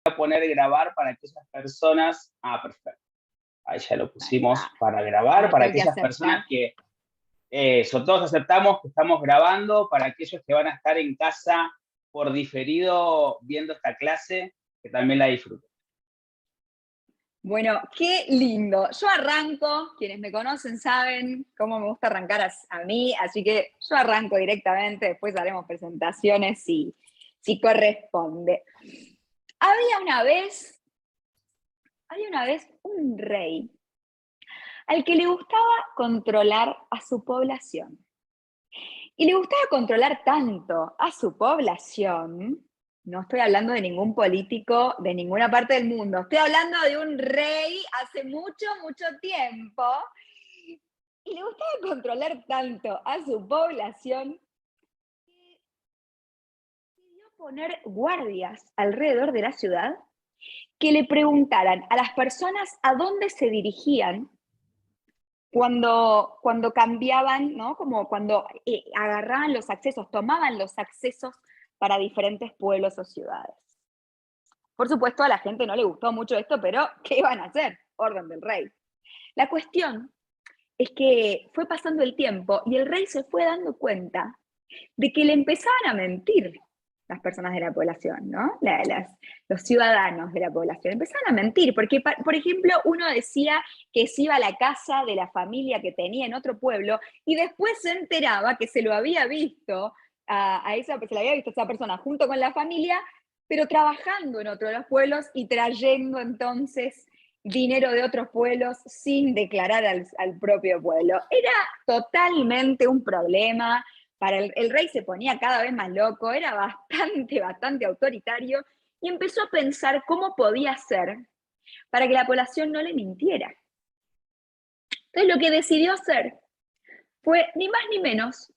a poner grabar para aquellas personas. Ah, perfecto. Ahí ya lo pusimos para grabar, para aquellas personas que todos aceptamos que estamos grabando, para aquellos que van a estar en casa por diferido viendo esta clase, que también la disfruten. Bueno, qué lindo. Yo arranco, quienes me conocen saben cómo me gusta arrancar a mí, así que yo arranco directamente, después haremos presentaciones si corresponde. Había una vez un rey al que le gustaba controlar a su población. Y le gustaba controlar tanto a su población, no estoy hablando de ningún político de ninguna parte del mundo, estoy hablando de un rey hace mucho, mucho tiempo, y le gustaba controlar tanto a su población que decidió poner guardias alrededor de la ciudad que le preguntaran a las personas a dónde se dirigían cuando cambiaban, ¿no? Como cuando agarraban los accesos, tomaban los accesos para diferentes pueblos o ciudades. Por supuesto, a la gente no le gustó mucho esto, pero ¿qué iban a hacer? Orden del rey. La cuestión es que fue pasando el tiempo y el rey se fue dando cuenta de que le empezaban a mentir las personas de la población, ¿no? Los ciudadanos de la población empezaban a mentir, porque, por ejemplo, uno decía que se iba a la casa de la familia que tenía en otro pueblo y después se enteraba que se lo había visto se la había visto a esa persona junto con la familia, pero trabajando en otro de los pueblos y trayendo entonces dinero de otros pueblos sin declarar al propio pueblo. Era totalmente un problema. Para el rey se ponía cada vez más loco, era bastante autoritario, y empezó a pensar cómo podía hacer para que la población no le mintiera. Entonces lo que decidió hacer fue ni más ni menos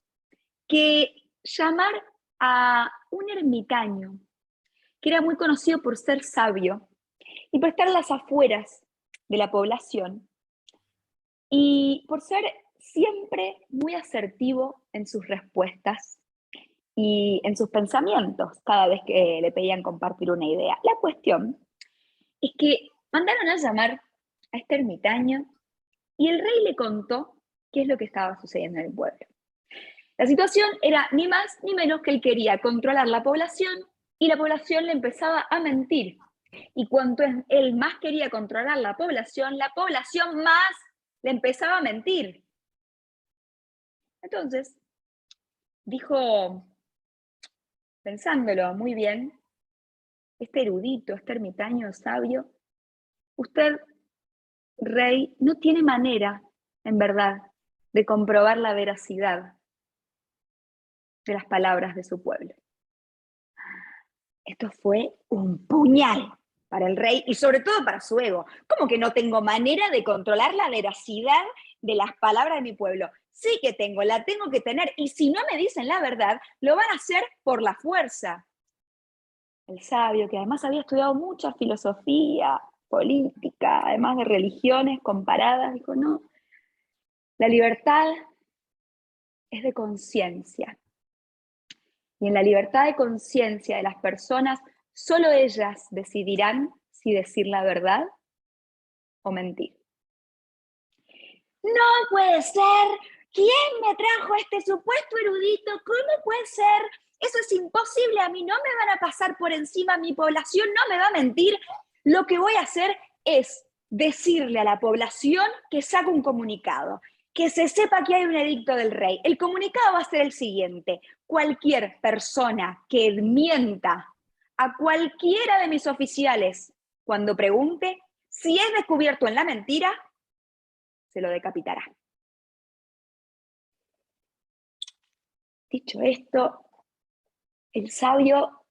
que llamar a un ermitaño, que era muy conocido por ser sabio y por estar en las afueras de la población, y por ser siempre muy asertivo en sus respuestas y en sus pensamientos cada vez que le pedían compartir una idea. La cuestión es que mandaron a llamar a este ermitaño y el rey le contó qué es lo que estaba sucediendo en el pueblo. La situación era ni más ni menos que él quería controlar la población y la población le empezaba a mentir. Y cuanto él más quería controlar la población más le empezaba a mentir. Entonces, dijo, pensándolo muy bien, este erudito, este ermitaño sabio, usted, rey, no tiene manera, en verdad, de comprobar la veracidad de las palabras de su pueblo. Esto fue un puñal para el rey y sobre todo para su ego. ¿Cómo que no tengo manera de controlar la veracidad de las palabras de mi pueblo? Sí que tengo, la tengo que tener, y si no me dicen la verdad, lo van a hacer por la fuerza. El sabio, que además había estudiado mucha filosofía, política, además de religiones comparadas, dijo, no, la libertad es de conciencia. Y en la libertad de conciencia de las personas, solo ellas decidirán si decir la verdad o mentir. No puede ser. ¿Quién me trajo este supuesto erudito? ¿Cómo puede ser? Eso es imposible. A mí no me van a pasar por encima, mi población no me va a mentir. Lo que voy a hacer es decirle a la población que saque un comunicado, que se sepa que hay un edicto del rey. El comunicado va a ser el siguiente: cualquier persona que mienta a cualquiera de mis oficiales cuando pregunte, si es descubierto en la mentira, se lo decapitará. Dicho esto, el sabio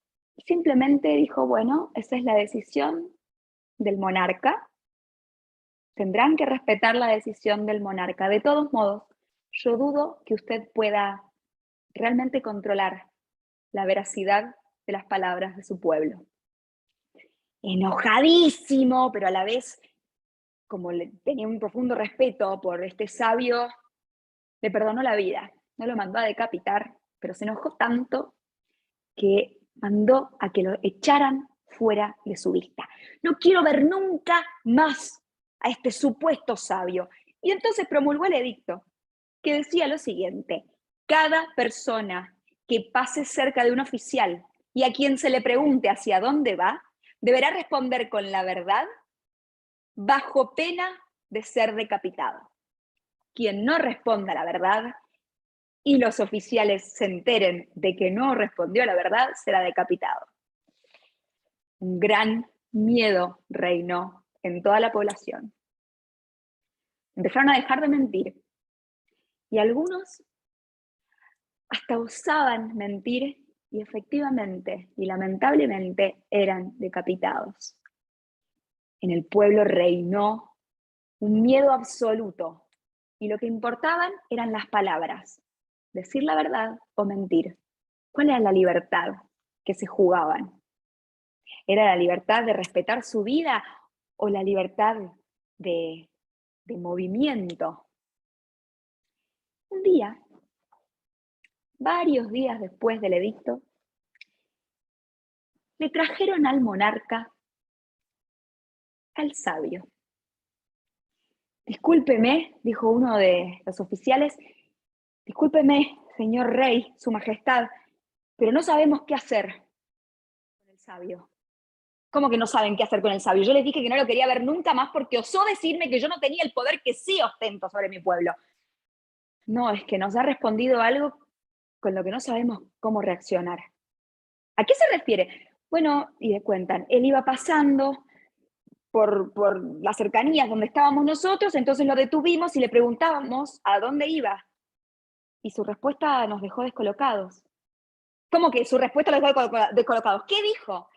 simplemente dijo, bueno, esa es la decisión del monarca, tendrán que respetar la decisión del monarca. De todos modos, yo dudo que usted pueda realmente controlar la veracidad de las palabras de su pueblo. Enojadísimo, pero a la vez, como tenía un profundo respeto por este sabio, le perdonó la vida, no lo mandó a decapitar, pero se enojó tanto que mandó a que lo echaran fuera de su vista. No quiero ver nunca más a este supuesto sabio. Y entonces promulgó el edicto, que decía lo siguiente: cada persona que pase cerca de un oficial y a quien se le pregunte hacia dónde va, deberá responder con la verdad bajo pena de ser decapitado. Quien no responda la verdad y los oficiales se enteren de que no respondió a la verdad, será decapitado. Un gran miedo reinó en toda la población. Empezaron a dejar de mentir. Y algunos hasta osaban mentir y efectivamente y lamentablemente eran decapitados. En el pueblo reinó un miedo absoluto y lo que importaban eran las palabras, decir la verdad o mentir. ¿Cuál era la libertad que se jugaban? ¿Era la libertad de respetar su vida o la libertad de movimiento? Un día, varios días después del edicto, le trajeron al monarca al sabio. Discúlpeme, dijo uno de los oficiales, discúlpeme, señor rey, su majestad, pero no sabemos qué hacer con el sabio. ¿Cómo que no saben qué hacer con el sabio? Yo les dije que no lo quería ver nunca más porque osó decirme que yo no tenía el poder que sí ostento sobre mi pueblo. No, es que nos ha respondido algo con lo que no sabemos cómo reaccionar. ¿A qué se refiere? Bueno, y le cuentan, él iba pasando por las cercanías donde estábamos nosotros, entonces lo detuvimos y le preguntábamos a dónde iba. Y su respuesta nos dejó descolocados. ¿Cómo que su respuesta nos dejó descolocados? ¿Qué dijo?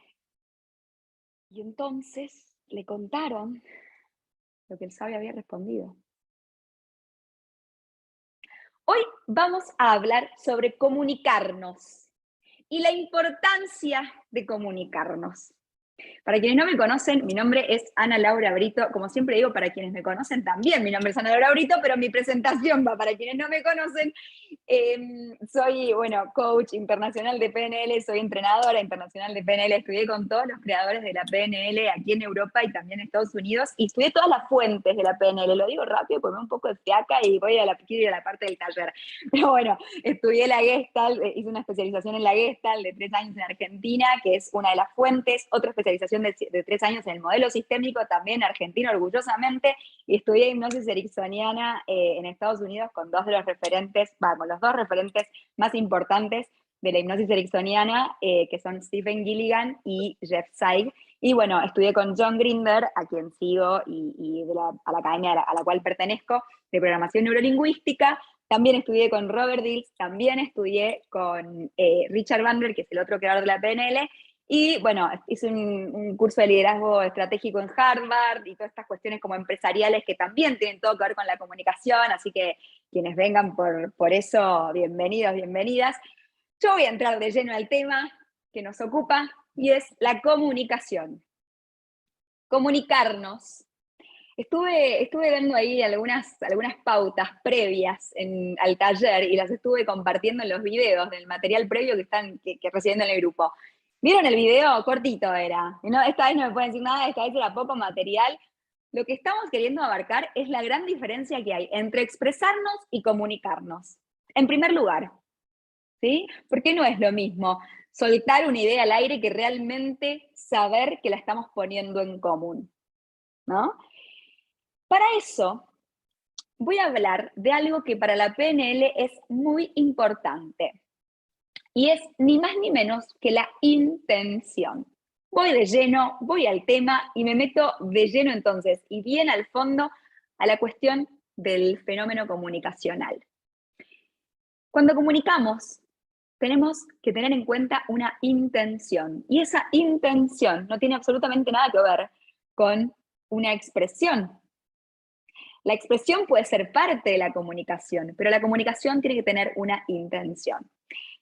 Y entonces le contaron lo que el sabio había respondido. Hoy vamos a hablar sobre comunicarnos y la importancia de comunicarnos. Para quienes no me conocen, mi nombre es Ana Laura Brito. Como siempre digo, para quienes me conocen también, mi nombre es Ana Laura Brito, pero mi presentación va para quienes no me conocen. Soy, coach internacional de PNL, soy entrenadora internacional de PNL, estudié con todos los creadores de la PNL aquí en Europa y también en Estados Unidos, y estudié todas las fuentes de la PNL. Lo digo rápido porque me da un poco de fiaca y quiero ir a la parte del taller. Pero bueno, estudié la Gestalt, hice una especialización en la Gestalt de 3 años en Argentina, que es una de las fuentes, otra especialización de 3 años en el modelo sistémico, también argentino, orgullosamente, y estudié hipnosis ericksoniana en Estados Unidos con dos de los referentes, con los 2 referentes más importantes de la hipnosis ericksoniana, que son Stephen Gilligan y Jeff Zeig. Y bueno, estudié con John Grinder, a quien sigo, y a la academia a la cual pertenezco, de programación neurolingüística. También estudié con Robert Dills, también estudié con Richard Bandler, que es el otro creador de la PNL, y bueno, hice un curso de liderazgo estratégico en Harvard y todas estas cuestiones como empresariales que también tienen todo que ver con la comunicación, así que quienes vengan por eso, bienvenidos, bienvenidas. Yo voy a entrar de lleno al tema que nos ocupa y es la comunicación. Comunicarnos. Estuve dando ahí algunas pautas previas al taller y las estuve compartiendo en los videos del material previo que recibiendo en el grupo. ¿Vieron el video? Cortito era. No, esta vez no me pueden decir nada, esta vez era poco material. Lo que estamos queriendo abarcar es la gran diferencia que hay entre expresarnos y comunicarnos. En primer lugar, ¿sí? Porque no es lo mismo soltar una idea al aire que realmente saber que la estamos poniendo en común, ¿no? Para eso, voy a hablar de algo que para la PNL es muy importante. Y es ni más ni menos que la intención. Voy de lleno, voy al tema y me meto de lleno entonces, y bien al fondo, a la cuestión del fenómeno comunicacional. Cuando comunicamos, tenemos que tener en cuenta una intención. Y esa intención no tiene absolutamente nada que ver con una expresión. La expresión puede ser parte de la comunicación, pero la comunicación tiene que tener una intención.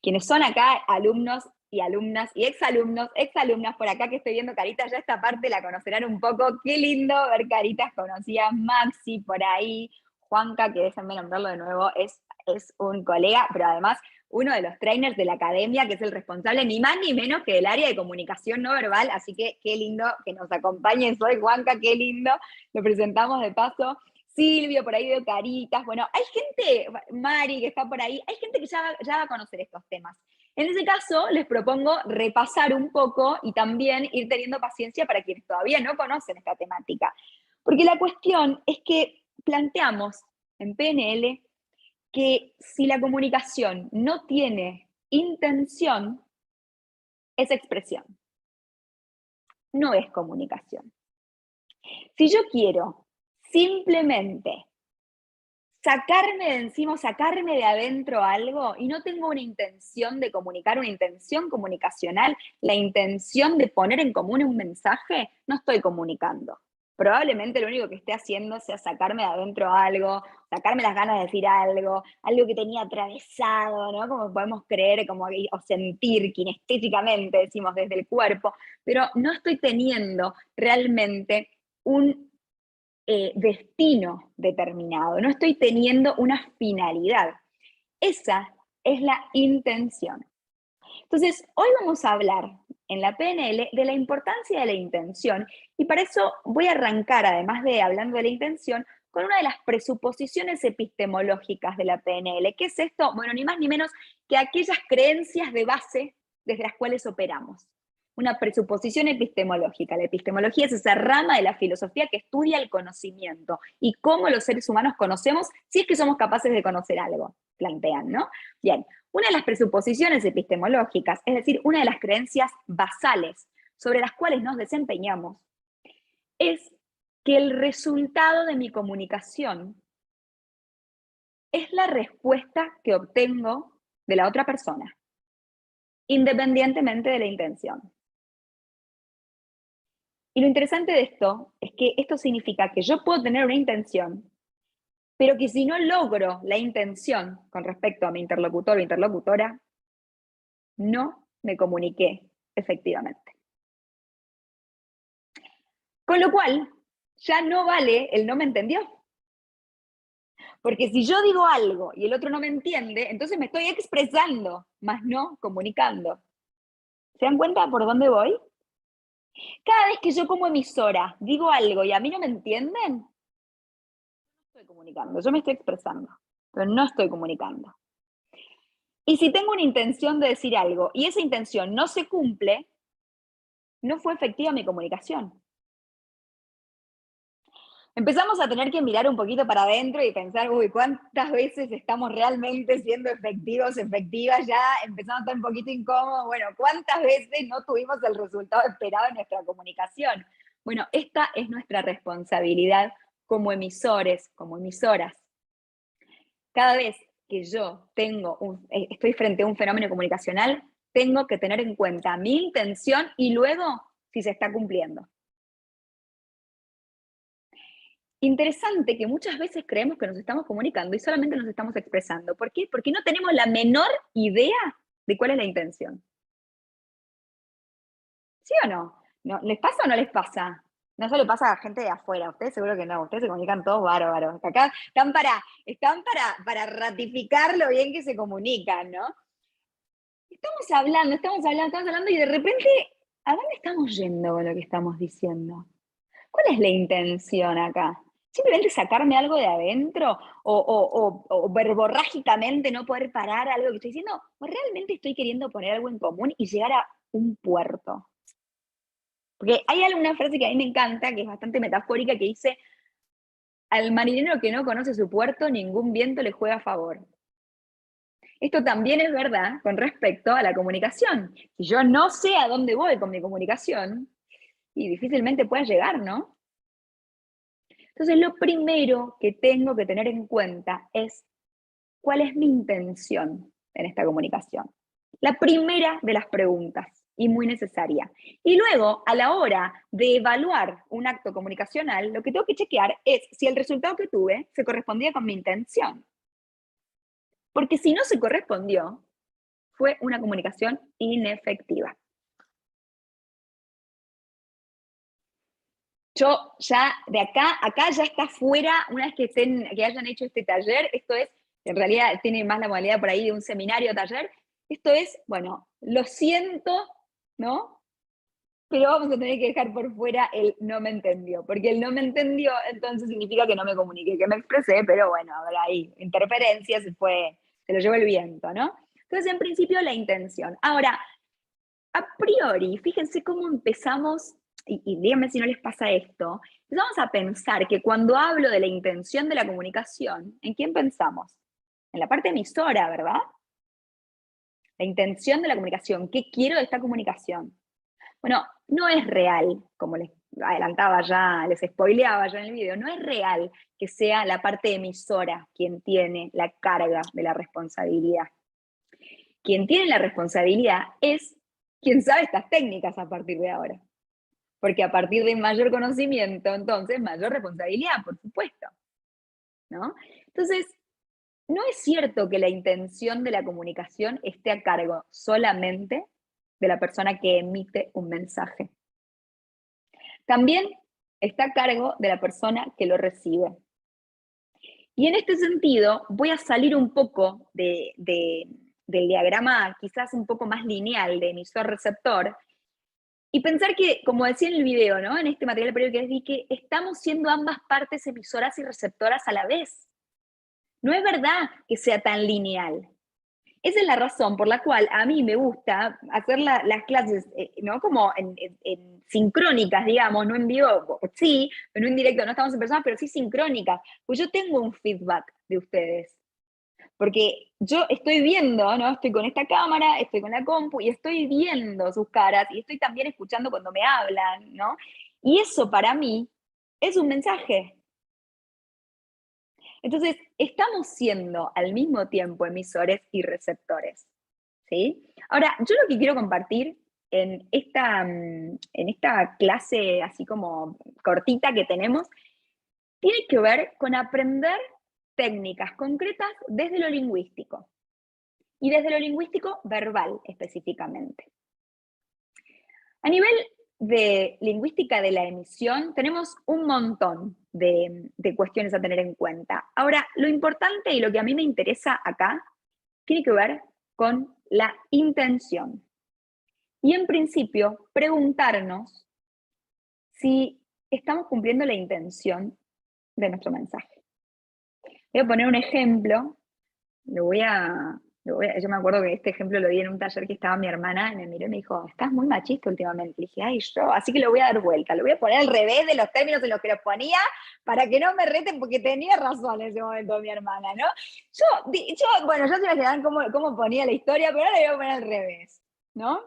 Quienes son acá alumnos y alumnas y exalumnas por acá que estoy viendo caritas, ya esta parte la conocerán un poco. Qué lindo ver caritas conocidas. Maxi por ahí, Juanca, que déjenme nombrarlo de nuevo, es un colega, pero además uno de los trainers de la academia, que es el responsable ni más ni menos que del área de comunicación no verbal, así que qué lindo que nos acompañen. Soy Juanca, qué lindo, lo presentamos de paso. Silvio, por ahí veo caritas, bueno, hay gente, Mari que está por ahí, hay gente que ya va a conocer estos temas. En ese caso, les propongo repasar un poco y también ir teniendo paciencia para quienes todavía no conocen esta temática. Porque la cuestión es que planteamos en PNL que si la comunicación no tiene intención, es expresión, no es comunicación. Si yo quiero simplemente sacarme de encima, sacarme de adentro algo y no tengo una intención de comunicar, una intención comunicacional, la intención de poner en común un mensaje, no estoy comunicando. Probablemente lo único que esté haciendo sea sacarme de adentro algo, sacarme las ganas de decir algo, algo que tenía atravesado, ¿no? Como podemos creer, como, o sentir kinestéticamente, decimos desde el cuerpo, pero no estoy teniendo realmente un destino determinado, no estoy teniendo una finalidad. Esa es la intención. Entonces, hoy vamos a hablar en la PNL de la importancia de la intención y para eso voy a arrancar, además de hablando de la intención, con una de las presuposiciones epistemológicas de la PNL. ¿Qué es esto? Bueno, ni más ni menos que aquellas creencias de base desde las cuales operamos. Una presuposición epistemológica. La epistemología es esa rama de la filosofía que estudia el conocimiento y cómo los seres humanos conocemos si es que somos capaces de conocer algo, plantean, ¿no? Bien, una de las presuposiciones epistemológicas, es decir, una de las creencias basales sobre las cuales nos desempeñamos, es que el resultado de mi comunicación es la respuesta que obtengo de la otra persona, independientemente de la intención. Y lo interesante de esto es que esto significa que yo puedo tener una intención, pero que si no logro la intención con respecto a mi interlocutor o interlocutora, no me comuniqué efectivamente. Con lo cual, ya no vale el no me entendió. Porque si yo digo algo y el otro no me entiende, entonces me estoy expresando, más no comunicando. ¿Se dan cuenta por dónde voy? Cada vez que yo como emisora digo algo y a mí no me entienden, no estoy comunicando, yo me estoy expresando, pero no estoy comunicando. Y si tengo una intención de decir algo y esa intención no se cumple, no fue efectiva mi comunicación. Empezamos a tener que mirar un poquito para adentro y pensar, uy, ¿cuántas veces estamos realmente siendo efectivos, efectivas? Ya empezamos a estar un poquito incómodos. Bueno, ¿cuántas veces no tuvimos el resultado esperado en nuestra comunicación? Bueno, esta es nuestra responsabilidad como emisores, como emisoras. Cada vez que yo estoy frente a un fenómeno comunicacional, tengo que tener en cuenta mi intención y luego si se está cumpliendo. Interesante que muchas veces creemos que nos estamos comunicando y solamente nos estamos expresando. ¿Por qué? Porque no tenemos la menor idea de cuál es la intención. ¿Sí o no? ¿Les pasa o no les pasa? No solo le pasa a gente de afuera, ustedes seguro que no, ustedes se comunican todos bárbaros. Acá están para ratificar lo bien que se comunican, ¿no? Estamos hablando y de repente, ¿a dónde estamos yendo con lo que estamos diciendo? ¿Cuál es la intención acá? ¿Simplemente sacarme algo de adentro? ¿O verborrágicamente no poder parar algo que estoy diciendo? ¿O realmente estoy queriendo poner algo en común y llegar a un puerto? Porque hay alguna frase que a mí me encanta, que es bastante metafórica, que dice, al marinero que no conoce su puerto, ningún viento le juega a favor. Esto también es verdad con respecto a la comunicación. Si yo no sé a dónde voy con mi comunicación, y difícilmente pueda llegar, ¿no? Entonces, lo primero que tengo que tener en cuenta es cuál es mi intención en esta comunicación. La primera de las preguntas, y muy necesaria. Y luego, a la hora de evaluar un acto comunicacional, lo que tengo que chequear es si el resultado que tuve se correspondía con mi intención. Porque si no se correspondió, fue una comunicación inefectiva. Yo ya de acá ya está fuera, una vez que hayan hecho este taller, esto es en realidad tiene más la modalidad por ahí de un seminario, taller. Esto es, bueno, lo siento, ¿no? Pero vamos a tener que dejar por fuera el no me entendió, porque el no me entendió entonces significa que no me comuniqué, que me expresé, pero bueno, habrá ahí interferencias, se lo llevó el viento, ¿no? Entonces, en principio, la intención. Ahora, a priori, fíjense cómo empezamos, y díganme si no les pasa esto, empezamos a pensar que cuando hablo de la intención de la comunicación, ¿en quién pensamos? En la parte emisora, ¿verdad? La intención de la comunicación, ¿qué quiero de esta comunicación? Bueno, no es real, como les adelantaba ya, les spoileaba ya en el video, no es real que sea la parte emisora quien tiene la carga de la responsabilidad. Quien tiene la responsabilidad es quien sabe estas técnicas a partir de ahora. Porque a partir de mayor conocimiento, entonces, mayor responsabilidad, por supuesto. ¿No? Entonces, no es cierto que la intención de la comunicación esté a cargo solamente de la persona que emite un mensaje. También está a cargo de la persona que lo recibe. Y en este sentido, voy a salir un poco del diagrama quizás un poco más lineal de emisor-receptor y pensar que, como decía en el video, ¿no? En este material previo que les di, que estamos siendo ambas partes emisoras y receptoras a la vez. No es verdad que sea tan lineal. Esa es la razón por la cual a mí me gusta hacer las clases, ¿no? Como en sincrónicas, digamos, no en vivo, sí, pero no en directo, no estamos en persona, pero sí sincrónicas. Pues yo tengo un feedback de ustedes. Porque yo estoy viendo, ¿no? Estoy con esta cámara, estoy con la compu y estoy viendo sus caras y estoy también escuchando cuando me hablan, ¿no? Y eso para mí es un mensaje. Entonces, estamos siendo al mismo tiempo emisores y receptores, ¿sí? Ahora, yo lo que quiero compartir en esta clase así como cortita que tenemos, tiene que ver con aprender técnicas concretas desde lo lingüístico. Y desde lo lingüístico verbal específicamente. A nivel de lingüística de la emisión, tenemos un montón de cuestiones a tener en cuenta. Ahora, lo importante y lo que a mí me interesa acá tiene que ver con la intención. Y en principio, preguntarnos si estamos cumpliendo la intención de nuestro mensaje. Voy a poner un ejemplo, yo me acuerdo que este ejemplo lo di en un taller que estaba mi hermana y me miró y me dijo, estás muy machista últimamente. Le dije, ay, yo, así que lo voy a dar vuelta, lo voy a poner al revés de los términos en los que los ponía para que no me reten, porque tenía razón en ese momento mi hermana, ¿no? Bueno, ya se imaginarán cómo ponía la historia, pero ahora la voy a poner al revés, ¿no?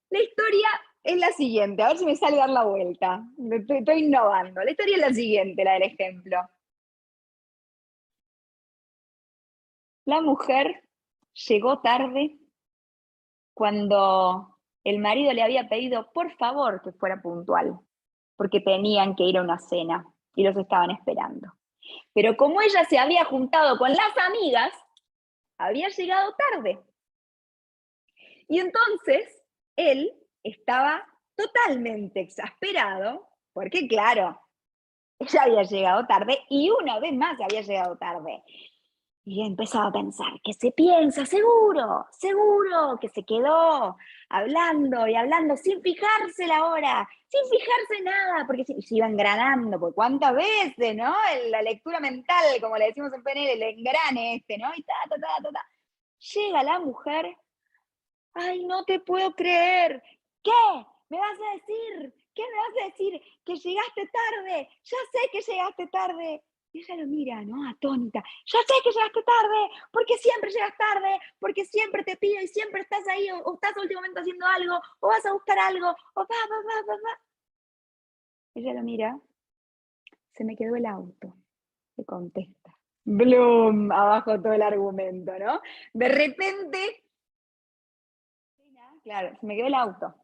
La historia es la siguiente, a ver si me sale dar la vuelta. Estoy innovando. La historia es la siguiente, la del ejemplo. La mujer llegó tarde cuando el marido le había pedido por favor que fuera puntual, porque tenían que ir a una cena y los estaban esperando. Pero como ella se había juntado con las amigas, había llegado tarde. Y entonces él estaba totalmente exasperado, porque claro, ella había llegado tarde y una vez más había llegado tarde. Y empezaba a pensar, ¿qué se piensa? Seguro que se quedó hablando y hablando sin fijarse la hora, sin fijarse nada, porque se iba engranando, porque cuántas veces, ¿no? La lectura mental, como le decimos en PNL, el engrane ¿no? Y ta. Llega la mujer, ay, no te puedo creer, ¿qué? ¿Me vas a decir? ¿Qué me vas a decir? Que llegaste tarde, ya sé que llegaste tarde. Y ella lo mira, ¿no? Atónita. Ya sé que llegaste tarde, porque siempre llegas tarde, porque siempre te pido y siempre estás ahí, o estás a último momento haciendo algo, o vas a buscar algo, o va. Ella lo mira, se me quedó el auto, le contesta. Bloom, abajo todo el argumento, ¿no? De repente, claro, se me quedó el auto.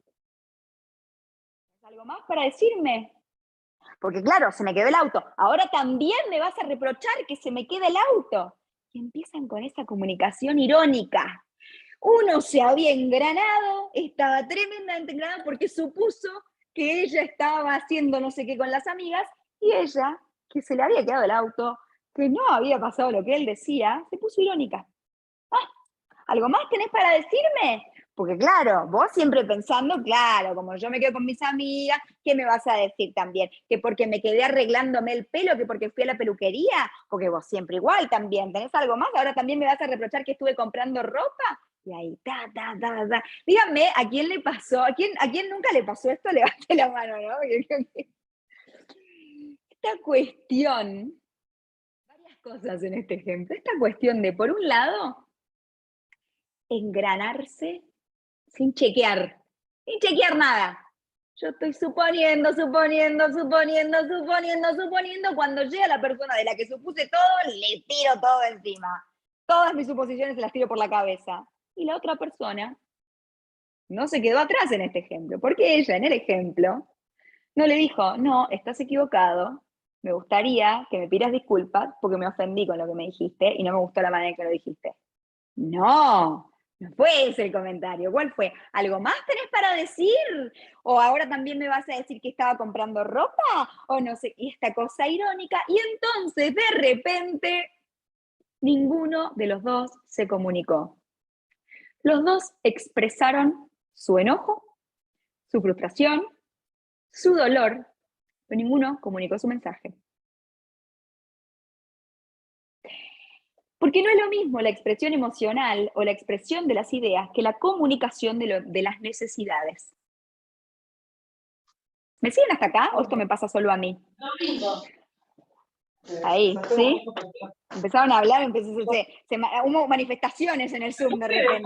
¿Algo más para decirme? Porque claro, se me quedó el auto. Ahora también me vas a reprochar que se me quede el auto. Y empiezan con esa comunicación irónica. Uno se había engranado, estaba tremendamente engranado porque supuso que ella estaba haciendo no sé qué con las amigas y ella, que se le había quedado el auto, que no había pasado lo que él decía, se puso irónica. Ah, ¿algo más tenés para decirme? Porque claro, vos siempre pensando, claro, como yo me quedo con mis amigas, ¿qué me vas a decir también? ¿Que porque me quedé arreglándome el pelo, que porque fui a la peluquería? Porque vos siempre igual también, ¿tenés algo más? ¿Ahora también me vas a reprochar que estuve comprando ropa? Y ahí, Díganme, ¿a quién le pasó? ¿A quién nunca le pasó esto? Levante la mano, ¿no? Porque creo que esta cuestión, varias cosas en este ejemplo, esta cuestión de, por un lado, engranarse sin chequear nada. Yo estoy suponiendo, cuando llega la persona de la que supuse todo, le tiro todo encima. Todas mis suposiciones se las tiro por la cabeza. Y la otra persona no se quedó atrás en este ejemplo, porque ella en el ejemplo no le dijo, no, estás equivocado, me gustaría que me pidas disculpas porque me ofendí con lo que me dijiste y no me gustó la manera en que lo dijiste. No fue ese el comentario. ¿Cuál fue? ¿Algo más tenés para decir? ¿O ahora también me vas a decir que estaba comprando ropa? O no sé, y esta cosa irónica. Y entonces, de repente, ninguno de los dos se comunicó. Los dos expresaron su enojo, su frustración, su dolor, pero ninguno comunicó su mensaje. Porque no es lo mismo la expresión emocional o la expresión de las ideas que la comunicación de las necesidades. ¿Me siguen hasta acá o esto me pasa solo a mí? Ahí, ¿sí? Empezaron a hablar, hubo manifestaciones en el Zoom de repente.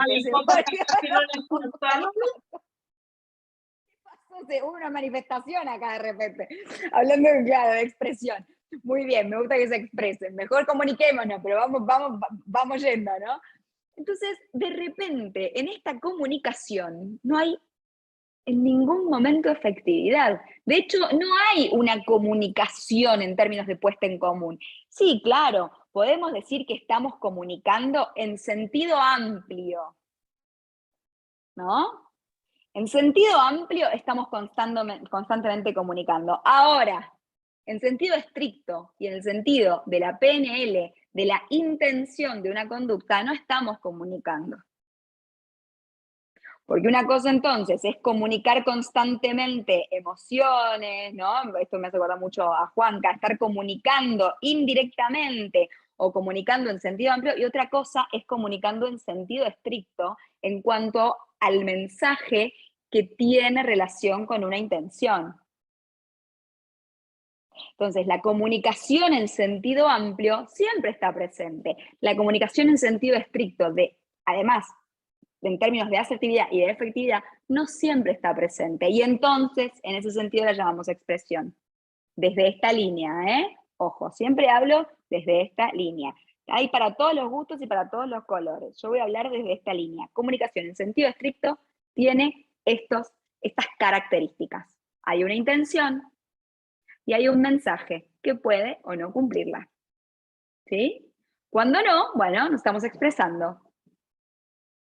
Hubo una manifestación acá de repente, hablando claro, de expresión. Muy bien, me gusta que se expresen. Mejor comuniquémonos, pero vamos yendo, ¿no? Entonces, de repente, en esta comunicación no hay en ningún momento efectividad. De hecho, no hay una comunicación en términos de puesta en común. Sí, claro, podemos decir que estamos comunicando en sentido amplio, ¿no? En sentido amplio estamos constantemente comunicando. Ahora, en sentido estricto y en el sentido de la PNL, de la intención de una conducta, no estamos comunicando. Porque una cosa entonces es comunicar constantemente emociones, ¿no? Esto me hace acordar mucho a Juanca, estar comunicando indirectamente o comunicando en sentido amplio, y otra cosa es comunicando en sentido estricto en cuanto al mensaje que tiene relación con una intención. Entonces, la comunicación en sentido amplio siempre está presente. La comunicación en sentido estricto, además, en términos de asertividad y de efectividad, no siempre está presente. Y entonces, en ese sentido, la llamamos expresión. Desde esta línea, Ojo, siempre hablo desde esta línea. Hay para todos los gustos y para todos los colores. Yo voy a hablar desde esta línea. Comunicación en sentido estricto tiene estas características. Hay una intención y hay un mensaje que puede o no cumplirla. ¿Sí? Cuando no, bueno, nos estamos expresando.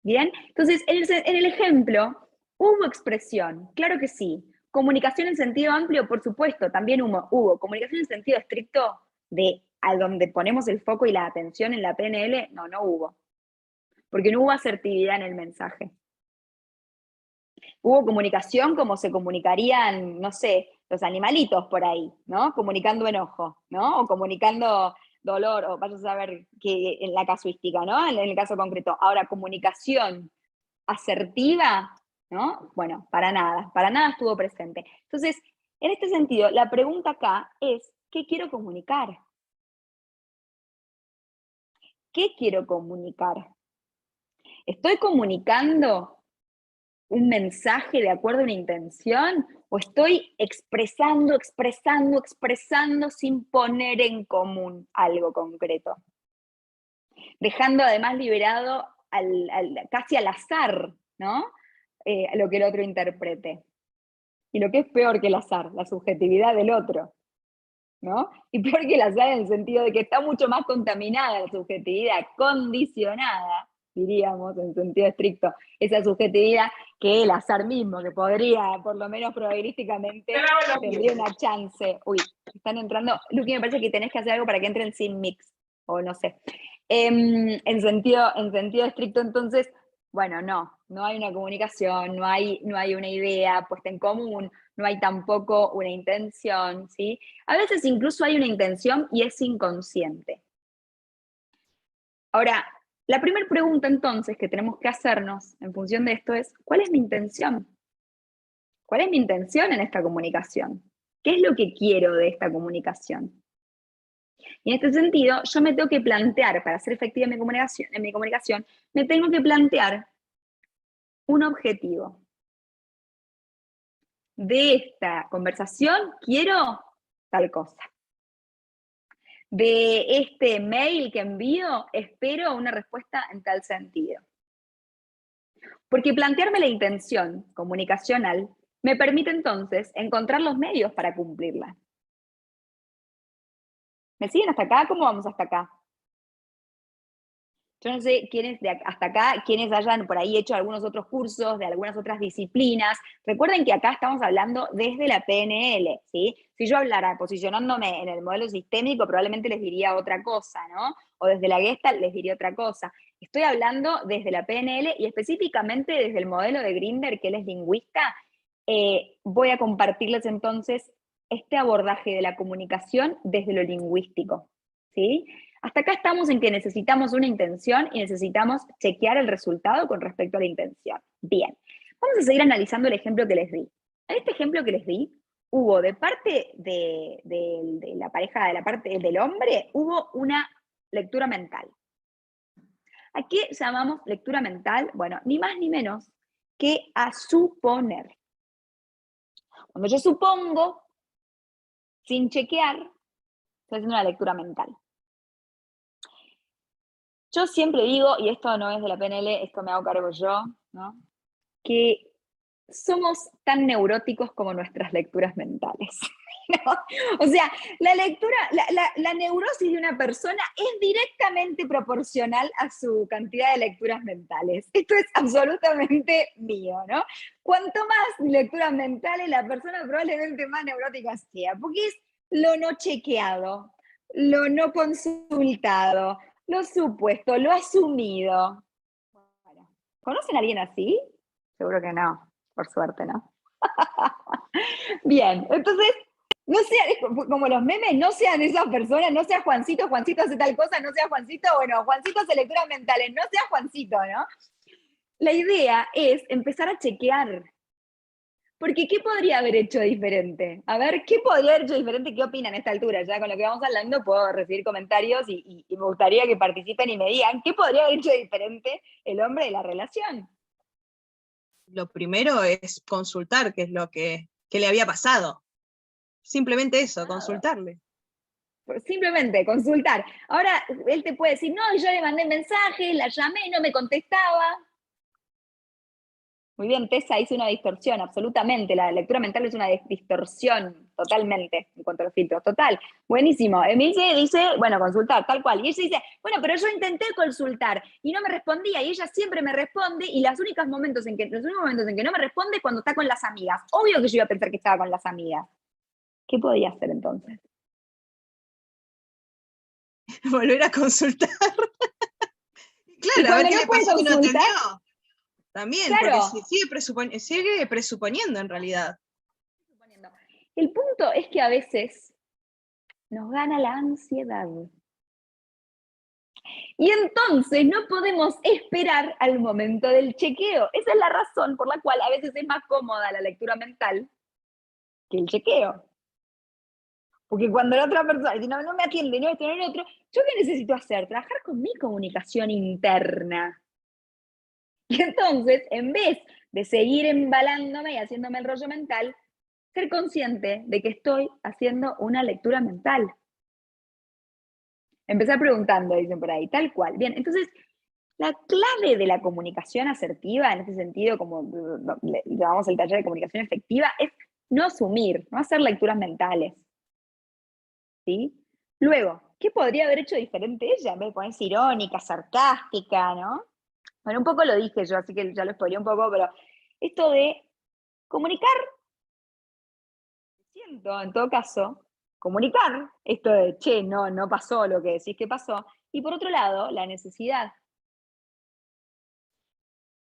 ¿Bien? Entonces, en el ejemplo, ¿hubo expresión? Claro que sí. Comunicación en sentido amplio, por supuesto, también hubo. Comunicación en sentido estricto, a donde ponemos el foco y la atención en la PNL, no hubo. Porque no hubo asertividad en el mensaje. Hubo comunicación como se comunicarían, no sé, los animalitos por ahí, ¿no? Comunicando enojo, ¿no? O comunicando dolor, o vaya a saber que en la casuística, ¿no? En el caso concreto. Ahora, comunicación asertiva, ¿no? Bueno, para nada estuvo presente. Entonces, en este sentido, la pregunta acá es, ¿qué quiero comunicar? ¿Qué quiero comunicar? ¿Estoy comunicando un mensaje de acuerdo a una intención? ¿O estoy expresando sin poner en común algo concreto? Dejando además liberado casi al azar, ¿no? Lo que el otro interprete. Y lo que es peor que el azar, la subjetividad del otro, ¿no? Y peor que el azar en el sentido de que está mucho más contaminada la subjetividad, condicionada, diríamos, en sentido estricto, esa subjetividad que el azar mismo, que podría, por lo menos probabilísticamente, tendría una chance. Uy, están entrando. Luqui, me parece que tenés que hacer algo para que entren sin mix, o no sé. En sentido estricto, entonces, bueno, no hay una comunicación, no hay una idea puesta en común, no hay tampoco una intención, ¿sí? A veces incluso hay una intención y es inconsciente. Ahora, la primera pregunta entonces que tenemos que hacernos en función de esto es, ¿cuál es mi intención? ¿Cuál es mi intención en esta comunicación? ¿Qué es lo que quiero de esta comunicación? Y en este sentido, yo me tengo que plantear, para ser efectiva en mi comunicación, me tengo que plantear un objetivo. De esta conversación quiero tal cosa. De este mail que envío, espero una respuesta en tal sentido. Porque plantearme la intención comunicacional me permite entonces encontrar los medios para cumplirla. ¿Me siguen hasta acá? ¿Cómo vamos hasta acá? Yo no sé quiénes hasta acá, quienes hayan por ahí hecho algunos otros cursos de algunas otras disciplinas. Recuerden que acá estamos hablando desde la PNL, ¿sí? Si yo hablara posicionándome en el modelo sistémico, probablemente les diría otra cosa, ¿no? O desde la Gestalt les diría otra cosa. Estoy hablando desde la PNL y específicamente desde el modelo de Grinder, que él es lingüista. Voy a compartirles entonces este abordaje de la comunicación desde lo lingüístico, ¿sí? Hasta acá estamos en que necesitamos una intención y necesitamos chequear el resultado con respecto a la intención. Bien, vamos a seguir analizando el ejemplo que les di. En este ejemplo que les di, hubo de parte de la pareja, de la parte del hombre, hubo una lectura mental. ¿A qué llamamos lectura mental? Bueno, ni más ni menos que a suponer. Cuando yo supongo, sin chequear, estoy haciendo una lectura mental. Yo siempre digo, y esto no es de la PNL, esto me hago cargo yo, ¿no? Que somos tan neuróticos como nuestras lecturas mentales. ¿No? O sea, la lectura, la neurosis de una persona es directamente proporcional a su cantidad de lecturas mentales. Esto es absolutamente mío, ¿no? Cuanto más lecturas mentales, la persona probablemente más neurótica sea, porque es lo no chequeado, lo no consultado, lo supuesto, lo asumido. Bueno, ¿conocen a alguien así? Seguro que no, por suerte, ¿no? Bien, entonces, no sean, como los memes, no sean esas personas, no sea Juancito, Juancito hace tal cosa, no sea Juancito, bueno, Juancito hace lecturas mentales, no sea Juancito, ¿no? La idea es empezar a chequear. Porque, ¿qué podría haber hecho diferente? A ver, ¿qué podría haber hecho diferente? ¿Qué opinan a esta altura? Ya con lo que vamos hablando puedo recibir comentarios y me gustaría que participen y me digan, ¿qué podría haber hecho diferente el hombre de la relación? Lo primero es consultar qué es lo que le había pasado. Simplemente eso, consultarle. Simplemente consultar. Ahora, él te puede decir, no, yo le mandé mensajes, la llamé, no me contestaba. Muy bien, Tessa hizo una distorsión, absolutamente. La lectura mental es una distorsión, totalmente, en cuanto a los filtros. Total, buenísimo. Emilie dice, bueno, consultar, tal cual. Y ella dice, bueno, pero yo intenté consultar y no me respondía, y ella siempre me responde, y los únicos momentos en que no me responde es cuando está con las amigas. Obvio que yo iba a pensar que estaba con las amigas. ¿Qué podía hacer entonces? Volver a consultar. Claro, a ver qué le pasó que no entendió. También, claro. Porque sigue presuponiendo en realidad. El punto es que a veces nos gana la ansiedad. Y entonces no podemos esperar al momento del chequeo. Esa es la razón por la cual a veces es más cómoda la lectura mental que el chequeo. Porque cuando la otra persona dice, no me atiende, no esto, no lo otro, ¿yo qué necesito hacer? Trabajar con mi comunicación interna. Y entonces, en vez de seguir embalándome y haciéndome el rollo mental, ser consciente de que estoy haciendo una lectura mental. Empezar preguntando, dicen por ahí, tal cual. Bien, entonces, la clave de la comunicación asertiva, en este sentido, como le llamamos el taller de comunicación efectiva, es no asumir, no hacer lecturas mentales. ¿Sí? Luego, ¿qué podría haber hecho diferente ella? En vez de ponerse irónica, sarcástica, ¿no? Bueno, un poco lo dije yo, así que ya lo spoilé un poco, pero esto de comunicar, siento, en todo caso, comunicar esto de, che, no pasó lo que decís que pasó, y por otro lado, la necesidad.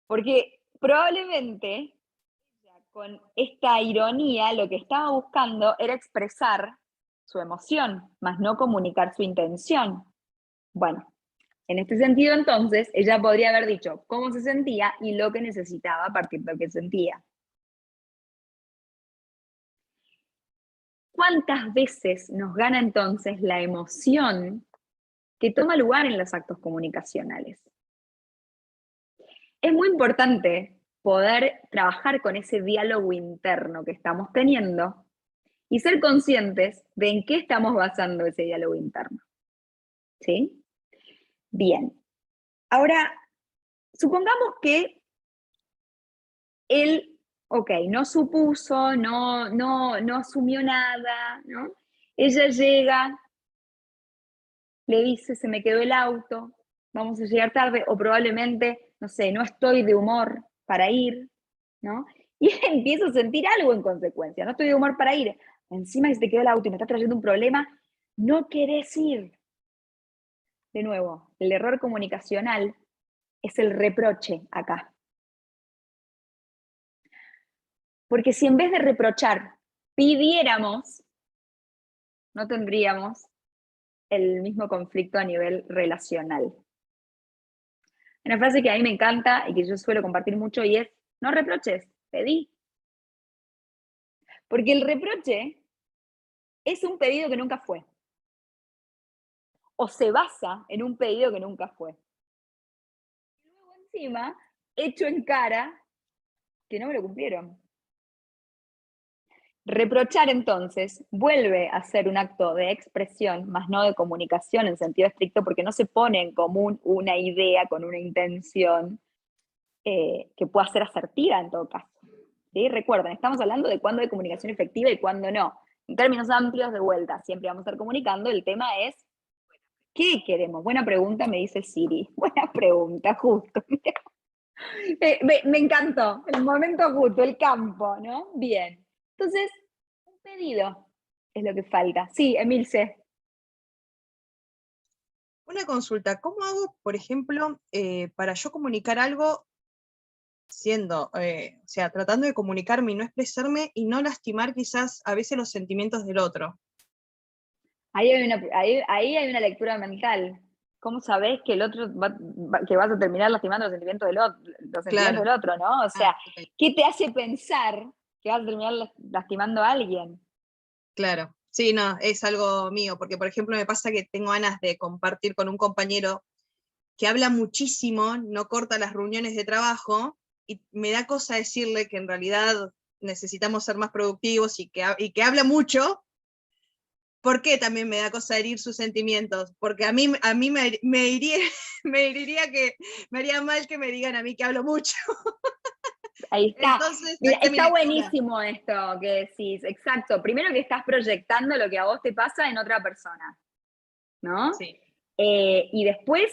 Porque probablemente, con esta ironía, lo que estaba buscando era expresar su emoción, más no comunicar su intención. Bueno, en este sentido, entonces, ella podría haber dicho cómo se sentía y lo que necesitaba a partir de lo que sentía. ¿Cuántas veces nos gana entonces la emoción que toma lugar en los actos comunicacionales? Es muy importante poder trabajar con ese diálogo interno que estamos teniendo y ser conscientes de en qué estamos basando ese diálogo interno. ¿Sí? Bien. Ahora, supongamos que él, no supuso, no asumió nada, ¿no? Ella llega, le dice, se me quedó el auto, vamos a llegar tarde, o probablemente, no sé, no estoy de humor para ir, ¿no? Y empiezo a sentir algo en consecuencia, no estoy de humor para ir. Encima que se te quedó el auto y me está trayendo un problema, no querés ir. De nuevo, el error comunicacional es el reproche acá. Porque si en vez de reprochar pidiéramos, no tendríamos el mismo conflicto a nivel relacional. Una frase que a mí me encanta y que yo suelo compartir mucho y es, no reproches, pedí. Porque el reproche es un pedido que nunca fue. O se basa en un pedido que nunca fue. Y luego encima, hecho en cara, que no me lo cumplieron. Reprochar entonces vuelve a ser un acto de expresión, más no de comunicación en sentido estricto, porque no se pone en común una idea con una intención que pueda ser asertiva en todo caso. ¿Sí? Recuerden, estamos hablando de cuándo hay comunicación efectiva y cuándo no. En términos amplios, de vuelta, siempre vamos a estar comunicando. El tema es, ¿qué queremos? Buena pregunta, me dice Siri. Buena pregunta, justo. Me encantó, el momento justo, el campo, ¿no? Bien. Entonces, un pedido es lo que falta. Sí, Emilce. Una consulta, ¿cómo hago, por ejemplo, para yo comunicar algo siendo, o sea, tratando de comunicarme y no expresarme y no lastimar quizás a veces los sentimientos del otro? Ahí hay una lectura mental. ¿Cómo sabés que el otro que vas a terminar lastimando los sentimientos del otro, ¿no? O sea, okay. ¿Qué te hace pensar que vas a terminar lastimando a alguien? Claro, sí, no, es algo mío, porque por ejemplo me pasa que tengo ganas de compartir con un compañero que habla muchísimo, no corta las reuniones de trabajo, y me da cosa decirle que en realidad necesitamos ser más productivos y que habla mucho. ¿Por qué también me da cosa herir sus sentimientos? Porque a mí me haría mal que me digan a mí que hablo mucho. Ahí está. Entonces, Mira, está buenísimo esto que decís, exacto. Primero que estás proyectando lo que a vos te pasa en otra persona, ¿no? Sí. Y después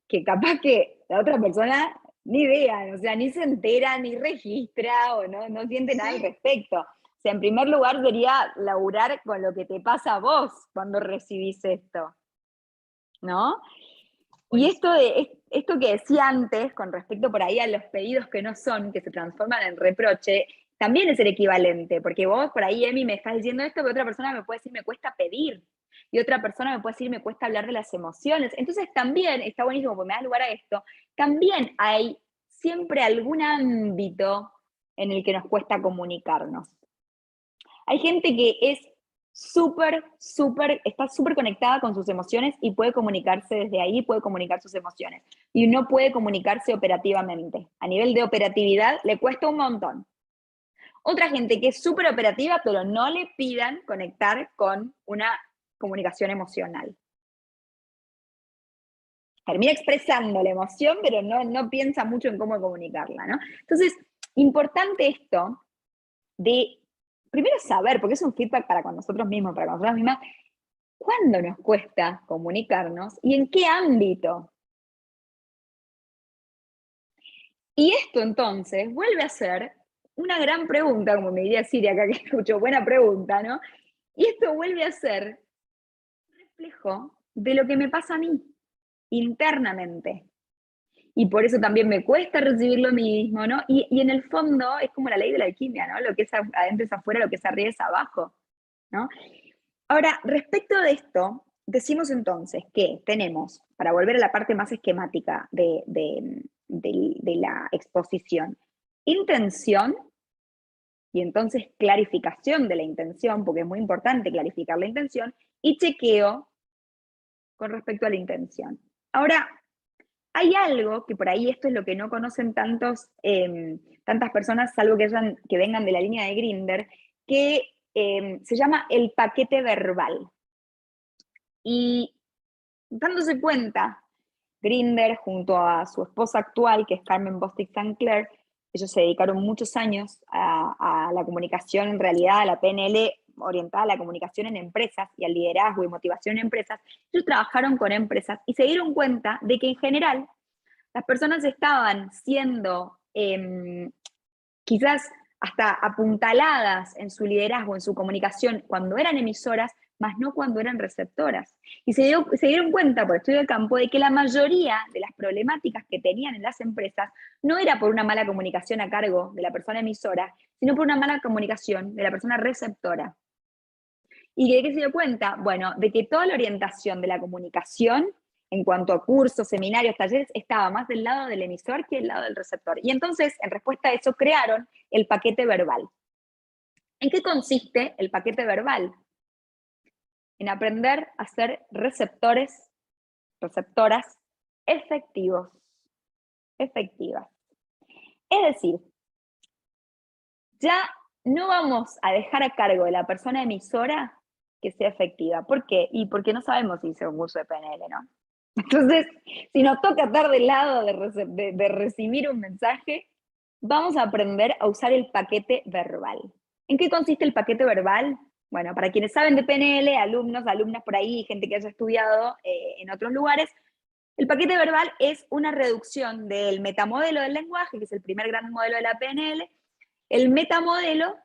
que capaz que la otra persona ni idea, o sea, ni se entera, ni registra, o no siente nada al respecto. O sea, en primer lugar sería laburar con lo que te pasa a vos cuando recibís esto, ¿no? Y esto que decía antes, con respecto por ahí a los pedidos que no son, que se transforman en reproche, también es el equivalente, porque vos por ahí, Emi, me estás diciendo esto, que otra persona me puede decir, me cuesta pedir, y otra persona me puede decir, me cuesta hablar de las emociones. Entonces también, está buenísimo porque me da lugar a esto, también hay siempre algún ámbito en el que nos cuesta comunicarnos. Hay gente que es está súper conectada con sus emociones y puede comunicarse desde ahí, puede comunicar sus emociones. Y no puede comunicarse operativamente. A nivel de operatividad le cuesta un montón. Otra gente que es súper operativa, pero no le pidan conectar con una comunicación emocional. Termina expresando la emoción, pero no piensa mucho en cómo comunicarla, ¿no? Entonces, importante esto de primero saber, porque es un feedback para con nosotros mismos, para con nosotras mismas, ¿cuándo nos cuesta comunicarnos y en qué ámbito? Y esto entonces vuelve a ser una gran pregunta, como me diría Siria acá que escucho, buena pregunta, ¿no? Y esto vuelve a ser reflejo de lo que me pasa a mí, internamente. Y por eso también me cuesta recibir lo mismo, ¿no? Y en el fondo es como la ley de la alquimia, ¿no? Lo que es adentro es afuera, lo que es arriba es abajo, ¿no? Ahora, respecto de esto, decimos entonces que tenemos, para volver a la parte más esquemática de la exposición, intención, y entonces clarificación de la intención, porque es muy importante clarificar la intención, y chequeo con respecto a la intención. Ahora, hay algo que por ahí esto es lo que no conocen tantas personas, salvo que vengan de la línea de Grindr, que se llama el paquete verbal. Y dándose cuenta, Grindr junto a su esposa actual, que es Carmen Bostic Sinclair, ellos se dedicaron muchos años a la comunicación, en realidad a la PNL orientada a la comunicación en empresas y al liderazgo y motivación en empresas. Ellos trabajaron con empresas y se dieron cuenta de que en general las personas estaban siendo quizás hasta apuntaladas en su liderazgo, en su comunicación, cuando eran emisoras, más no cuando eran receptoras. Y se dieron cuenta, por estudio de campo, de que la mayoría de las problemáticas que tenían en las empresas no era por una mala comunicación a cargo de la persona emisora, sino por una mala comunicación de la persona receptora. ¿Y de qué se dio cuenta? Bueno, de que toda la orientación de la comunicación en cuanto a cursos, seminarios, talleres, estaba más del lado del emisor que del lado del receptor. Y entonces, en respuesta a eso, crearon el paquete verbal. ¿En qué consiste el paquete verbal? En aprender a ser receptores, receptoras efectivos, efectivas. Es decir, ya no vamos a dejar a cargo de la persona emisora que sea efectiva. ¿Por qué? Y porque no sabemos si hizo un curso de PNL, ¿no? Entonces, si nos toca estar del lado de recibir un mensaje, vamos a aprender a usar el paquete verbal. ¿En qué consiste el paquete verbal? Bueno, para quienes saben de PNL, alumnos, alumnas por ahí, gente que haya estudiado en otros lugares, el paquete verbal es una reducción del metamodelo del lenguaje, que es el primer gran modelo de la PNL, el metamodelo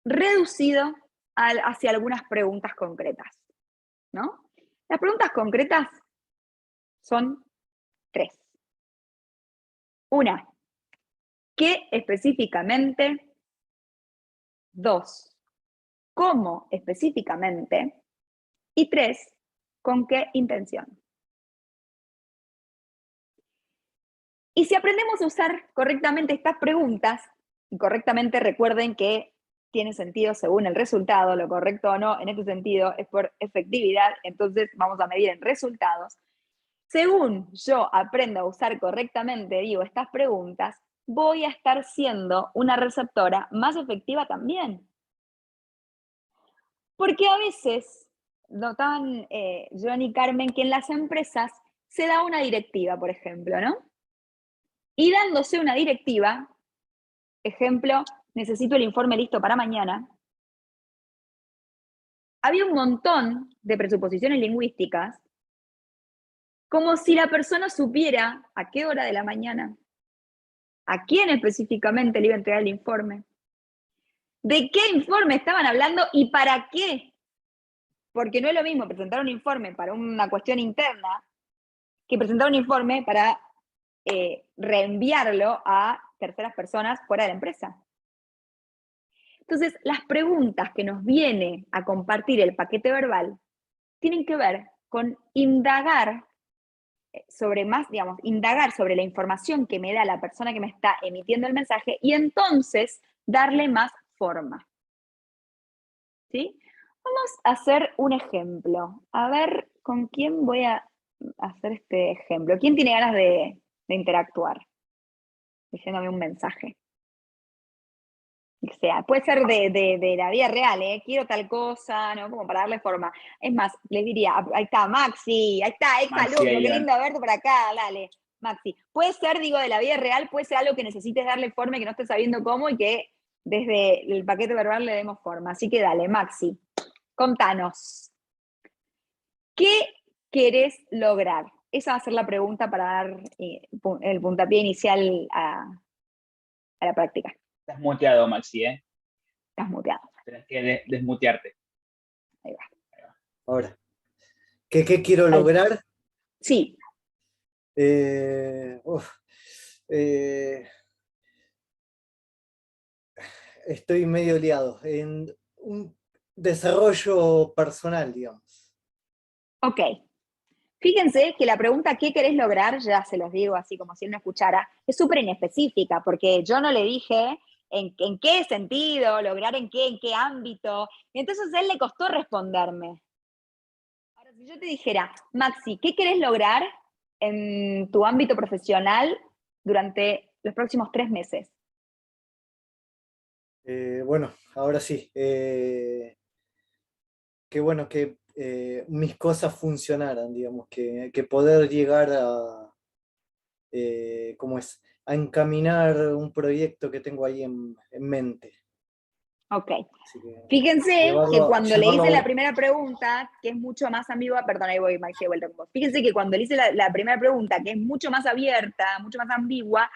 reducido hacia algunas preguntas concretas, ¿no? Las preguntas concretas son 3. Una, ¿qué específicamente? 2, ¿cómo específicamente? Y 3, ¿con qué intención? Y si aprendemos a usar correctamente estas preguntas, y correctamente recuerden que tiene sentido según el resultado, lo correcto o no en este sentido es por efectividad, entonces vamos a medir en resultados. Según yo aprendo a usar correctamente, digo, estas preguntas, voy a estar siendo una receptora más efectiva también. Porque a veces, notaban John y Carmen, que en las empresas se da una directiva, por ejemplo, ¿no? Y dándose una directiva, ejemplo, necesito el informe listo para mañana, había un montón de presuposiciones lingüísticas, como si la persona supiera a qué hora de la mañana, a quién específicamente le iba a entregar el informe, de qué informe estaban hablando y para qué. Porque no es lo mismo presentar un informe para una cuestión interna que presentar un informe para reenviarlo a terceras personas fuera de la empresa. Entonces, las preguntas que nos viene a compartir el paquete verbal tienen que ver con indagar sobre más, digamos, indagar sobre la información que me da la persona que me está emitiendo el mensaje y entonces darle más forma. ¿Sí? Vamos a hacer un ejemplo. A ver, ¿con quién voy a hacer este ejemplo? ¿Quién tiene ganas de interactuar? Diciéndome un mensaje. O sea, puede ser de la vida real, ¿eh? Quiero tal cosa, ¿no? Como para darle forma. Es más, les diría, ahí está, Maxi, ahí está, exalumno, qué lindo verte por acá, dale, Maxi. Puede ser, digo, de la vida real, puede ser algo que necesites darle forma y que no estés sabiendo cómo y que desde el paquete verbal le demos forma. Así que dale, Maxi, contanos. ¿Qué querés lograr? Esa va a ser la pregunta para dar el puntapié inicial a la práctica. Estás muteado, Maxi, ¿eh? Estás muteado. Tienes que desmutearte. Ahí va. Ahora. ¿Qué quiero lograr? Sí. Estoy medio liado en un desarrollo personal, digamos. Ok. Fíjense que la pregunta ¿qué querés lograr? Ya se los digo así como si él no escuchara, es súper inespecífica, porque yo no le dije en qué sentido, lograr en qué ámbito, y entonces a él le costó responderme. Ahora, si yo te dijera, Maxi, ¿qué querés lograr en tu ámbito profesional durante los próximos 3 meses? Bueno, ahora sí. Qué bueno que mis cosas funcionaran, digamos, que poder llegar a, ¿cómo es? A encaminar un proyecto que tengo ahí en mente. Ok. Así que Fíjense que cuando le hice llevarlo la primera pregunta, que es mucho más ambigua, perdón, ahí voy, Maxi, de vuelta con vos. Fíjense que cuando le hice la primera pregunta, que es mucho más abierta, mucho más ambigua,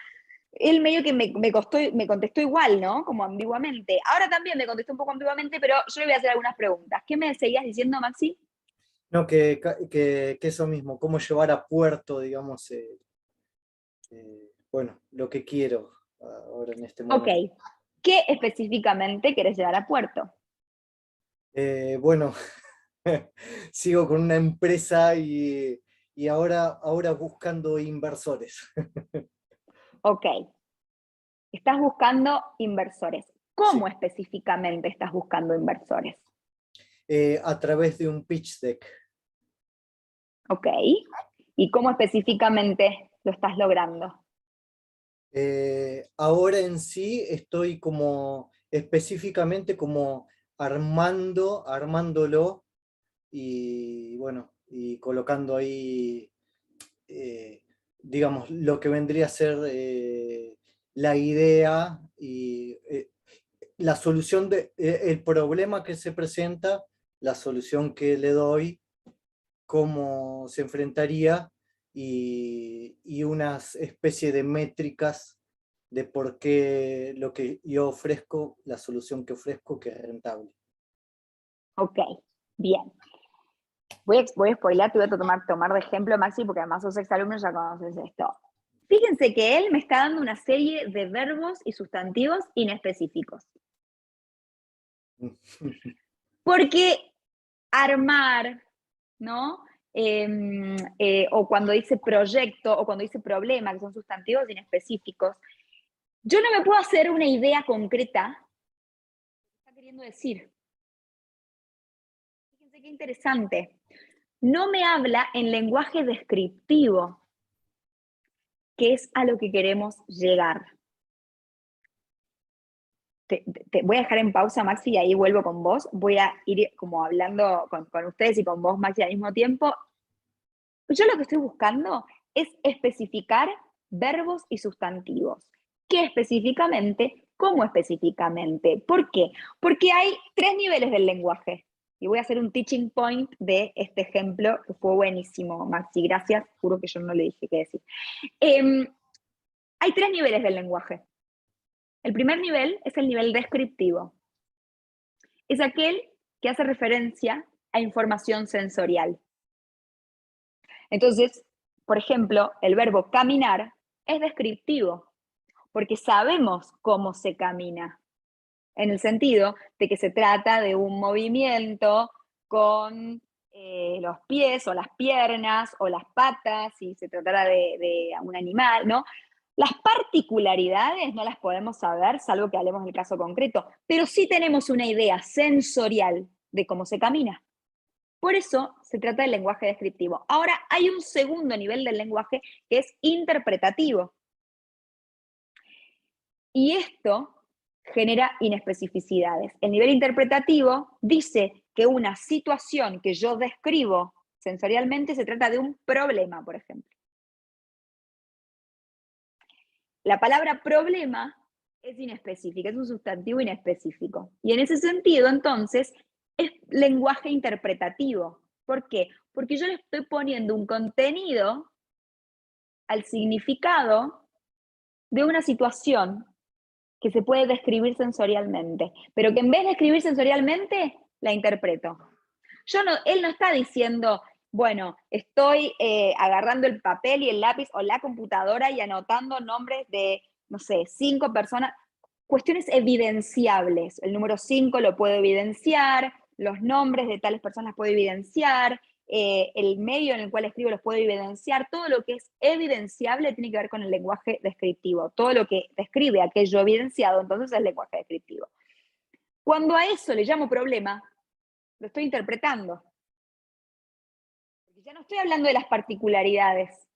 él medio que me contestó igual, ¿no? Como ambiguamente. Ahora también me contestó un poco ambiguamente, pero yo le voy a hacer algunas preguntas. ¿Qué me seguías diciendo, Maxi? No, que eso mismo, cómo llevar a puerto, digamos, bueno, lo que quiero ahora en este Ok. momento. ¿Qué específicamente querés llevar a puerto? Bueno, sigo con una empresa y ahora buscando inversores. Ok. Estás buscando inversores. Sí. ¿Cómo específicamente estás buscando inversores? A través de un pitch deck. Ok. ¿Y cómo específicamente lo estás logrando? Ahora en sí estoy como específicamente como armándolo y bueno, y colocando ahí, digamos, lo que vendría a ser la idea y la solución el problema que se presenta, la solución que le doy, cómo se enfrentaría y una especie de métricas de por qué lo que yo ofrezco, la solución que ofrezco, que es rentable. Ok, bien. Voy a spoiler, te voy a tomar de ejemplo, Maxi, porque además sos exalumno, ya conoces esto. Fíjense que él me está dando una serie de verbos y sustantivos inespecíficos. Porque armar, ¿no? O cuando dice proyecto, o cuando dice problema, que son sustantivos inespecíficos, yo no me puedo hacer una idea concreta de lo que está queriendo decir. Fíjense qué interesante. No me habla en lenguaje descriptivo, que es a lo que queremos llegar. Te voy a dejar en pausa, Maxi, y ahí vuelvo con vos. Voy a ir como hablando con ustedes y con vos, Maxi, al mismo tiempo. Yo lo que estoy buscando es especificar verbos y sustantivos. ¿Qué específicamente? ¿Cómo específicamente? ¿Por qué? Porque hay 3 niveles del lenguaje. Y voy a hacer un teaching point de este ejemplo, que fue buenísimo, Maxi, gracias. Juro que yo no le dije qué decir. Hay 3 niveles del lenguaje. El primer nivel es el nivel descriptivo. Es aquel que hace referencia a información sensorial. Entonces, por ejemplo, el verbo caminar es descriptivo, porque sabemos cómo se camina, en el sentido de que se trata de un movimiento con los pies o las piernas o las patas, si se tratara de un animal, ¿no? Las particularidades no las podemos saber, salvo que hablemos del caso concreto, pero sí tenemos una idea sensorial de cómo se camina. Por eso se trata del lenguaje descriptivo. Ahora, hay un segundo nivel del lenguaje que es interpretativo. Y esto genera inespecificidades. El nivel interpretativo dice que una situación que yo describo sensorialmente se trata de un problema, por ejemplo. La palabra problema es inespecífica, es un sustantivo inespecífico. Y en ese sentido, entonces, es lenguaje interpretativo. ¿Por qué? Porque yo le estoy poniendo un contenido al significado de una situación que se puede describir sensorialmente, pero que en vez de escribir sensorialmente, la interpreto. Él no está diciendo, Bueno, estoy agarrando el papel y el lápiz o la computadora y anotando nombres de, no sé, 5 personas, cuestiones evidenciables. El número 5 lo puedo evidenciar, los nombres de tales personas puedo evidenciar, el medio en el cual escribo los puedo evidenciar. Todo lo que es evidenciable tiene que ver con el lenguaje descriptivo. Todo lo que describe aquello evidenciado, entonces es lenguaje descriptivo. Cuando a eso le llamo problema, lo estoy interpretando. Porque ya no estoy hablando de las particularidades.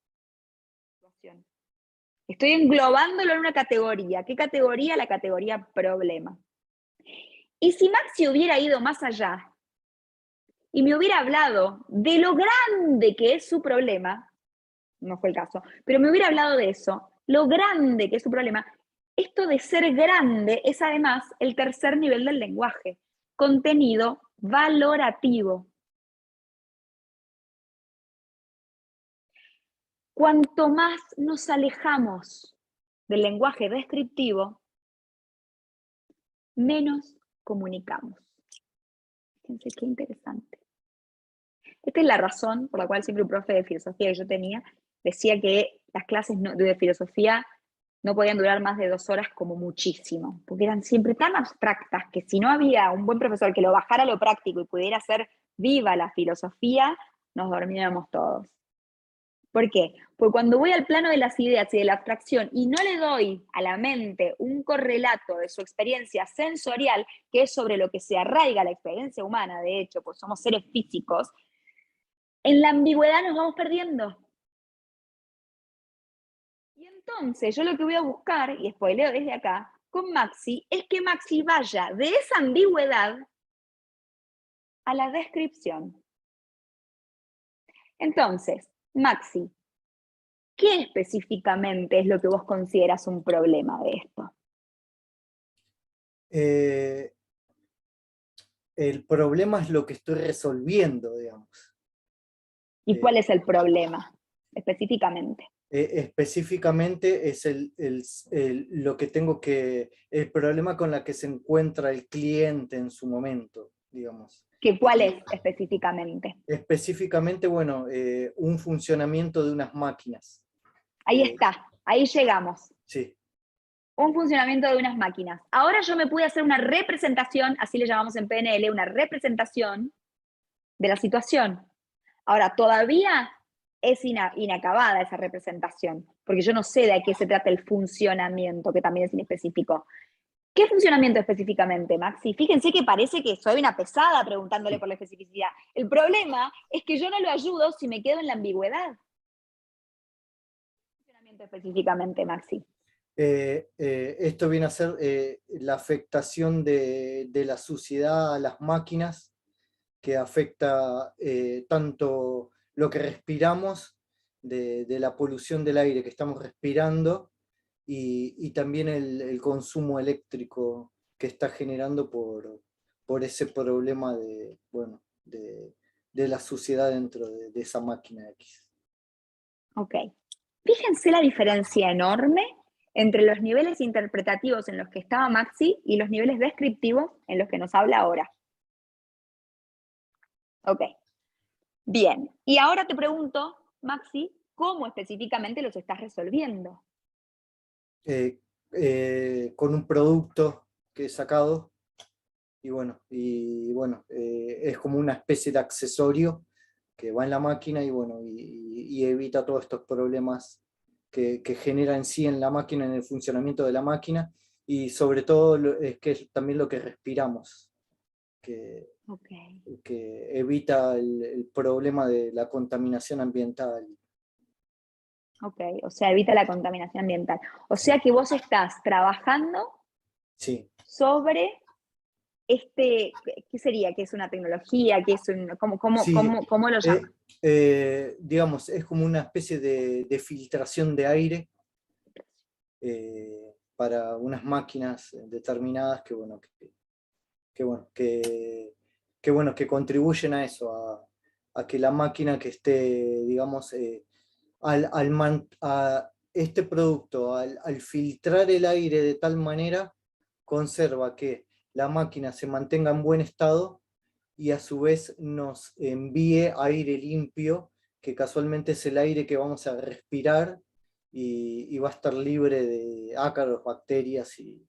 Estoy englobándolo en una categoría. ¿Qué categoría? La categoría problema. Y si Maxi hubiera ido más allá y me hubiera hablado de lo grande que es su problema, no fue el caso, pero me hubiera hablado de eso, lo grande que es su problema, esto de ser grande es además el tercer nivel del lenguaje, contenido valorativo. Cuanto más nos alejamos del lenguaje descriptivo, menos comunicamos. Fíjense qué interesante. Esta es la razón por la cual siempre un profe de filosofía que yo tenía decía que las clases de filosofía no podían durar más de 2 horas como muchísimo, porque eran siempre tan abstractas que si no había un buen profesor que lo bajara a lo práctico y pudiera hacer viva la filosofía, nos dormíamos todos. ¿Por qué? Porque cuando voy al plano de las ideas y de la abstracción y no le doy a la mente un correlato de su experiencia sensorial, que es sobre lo que se arraiga la experiencia humana, de hecho, pues somos seres físicos, en la ambigüedad nos vamos perdiendo. Y entonces yo lo que voy a buscar, y spoileo desde acá, con Maxi, es que Maxi vaya de esa ambigüedad a la descripción. Entonces, Maxi, ¿qué específicamente es lo que vos consideras un problema de esto? El problema es lo que estoy resolviendo, digamos. ¿Y cuál es el problema específicamente? Específicamente es lo que tengo el problema con la que se encuentra el cliente en su momento, digamos. ¿Cuál es específicamente? Específicamente, bueno, un funcionamiento de unas máquinas. Ahí está, ahí llegamos. Sí. Un funcionamiento de unas máquinas. Ahora yo me pude hacer una representación, así le llamamos en PNL, una representación de la situación. Ahora, todavía es inacabada esa representación, porque yo no sé de qué se trata el funcionamiento, que también es inespecífico. ¿Qué funcionamiento específicamente, Maxi? Fíjense que parece que soy una pesada preguntándole por la especificidad. El problema es que yo no lo ayudo si me quedo en la ambigüedad. ¿Qué funcionamiento específicamente, Maxi? Esto viene a ser la afectación de la suciedad a las máquinas, que afecta tanto lo que respiramos, de la polución del aire que estamos respirando, y también el consumo eléctrico que está generando por ese problema de la suciedad dentro de esa máquina X. Ok. Fíjense la diferencia enorme entre los niveles interpretativos en los que estaba Maxi y los niveles descriptivos en los que nos habla ahora. Ok. Bien. Y ahora te pregunto, Maxi, ¿cómo específicamente los estás resolviendo? Con un producto que he sacado, y bueno, es como una especie de accesorio que va en la máquina y bueno, y evita todos estos problemas que genera en sí en la máquina, en el funcionamiento de la máquina, y sobre todo es que es también lo que respiramos, que evita el problema de la contaminación ambiental. Ok, o sea, evita la contaminación ambiental. O sea que vos estás trabajando sobre ¿qué sería? ¿Qué es una tecnología? ¿Qué es ¿Cómo lo llaman? Digamos, es como una especie de filtración de aire para unas máquinas determinadas que contribuyen a eso, a que la máquina que esté, digamos, a este producto, al filtrar el aire de tal manera, conserva que la máquina se mantenga en buen estado y a su vez nos envíe aire limpio, que casualmente es el aire que vamos a respirar y va a estar libre de ácaros, bacterias y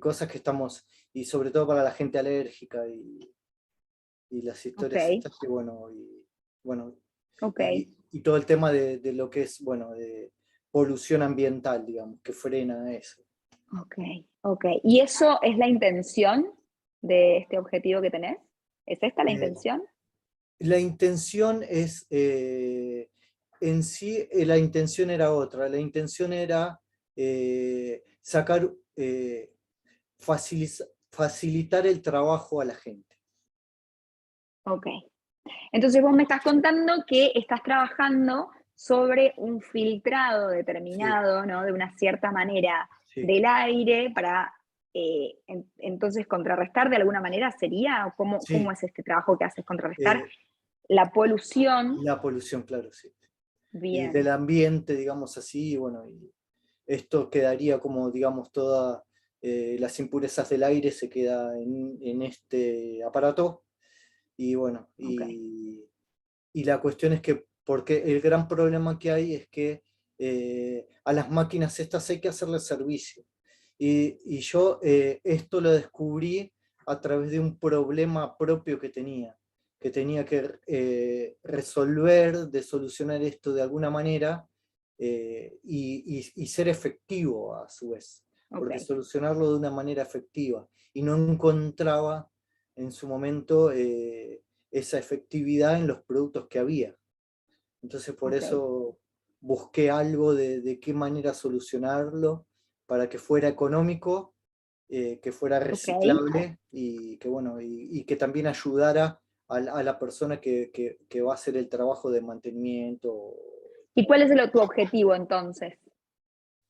cosas que estamos, y sobre todo para la gente alérgica y las historias Ok. estas que, bueno, Ok, y todo el tema de lo que es, bueno, de polución ambiental, digamos, que frena eso. ok, ok. ¿Y eso es la intención de este objetivo que tenés? ¿Es esta la intención? La intención es, en sí, la intención era otra, la intención era sacar, facilitar el trabajo a la gente. Ok. Entonces vos me estás contando que estás trabajando sobre un filtrado determinado, ¿no? De una cierta manera Sí. del aire para entonces contrarrestar de alguna manera, ¿sería? ¿O cómo, Sí. cómo es este trabajo que haces? Contrarrestar la polución. La polución, claro, sí. Y del Bien, ambiente, digamos así, y bueno, y esto quedaría como, digamos, todas las impurezas del aire se queda en este aparato, y bueno, ok, y la cuestión es que, porque el gran problema que hay es que a las máquinas estas hay que hacerle servicio. Y yo esto lo descubrí a través de un problema propio que tenía que resolver, de solucionar esto de alguna manera, y ser efectivo a su vez, porque ok, solucionarlo de una manera efectiva. Y no encontraba en su momento esa efectividad en los productos que había. Entonces por ok, eso busqué algo de qué manera solucionarlo para que fuera económico, que fuera ok. reciclable y que, bueno, y que también ayudara a la persona que va a hacer el trabajo de mantenimiento. ¿Y cuál es tu objetivo entonces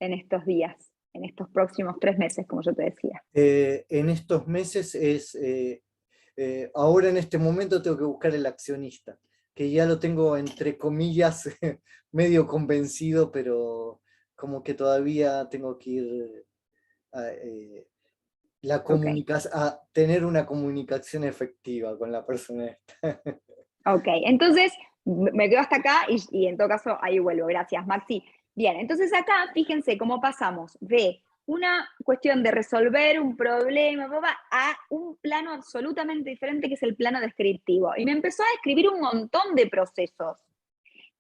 en estos días, en estos próximos 3 meses, como yo te decía? En estos meses ahora en este momento tengo que buscar el accionista, que ya lo tengo entre comillas medio convencido, pero como que todavía tengo que ir a, Ok, a tener una comunicación efectiva con la persona esta. ok. Entonces, me quedo hasta acá y en todo caso ahí vuelvo. Gracias, Maxi. Bien, entonces acá fíjense cómo pasamos de una cuestión de resolver un problema a un plano absolutamente diferente que es el plano descriptivo. Y me empezó a describir un montón de procesos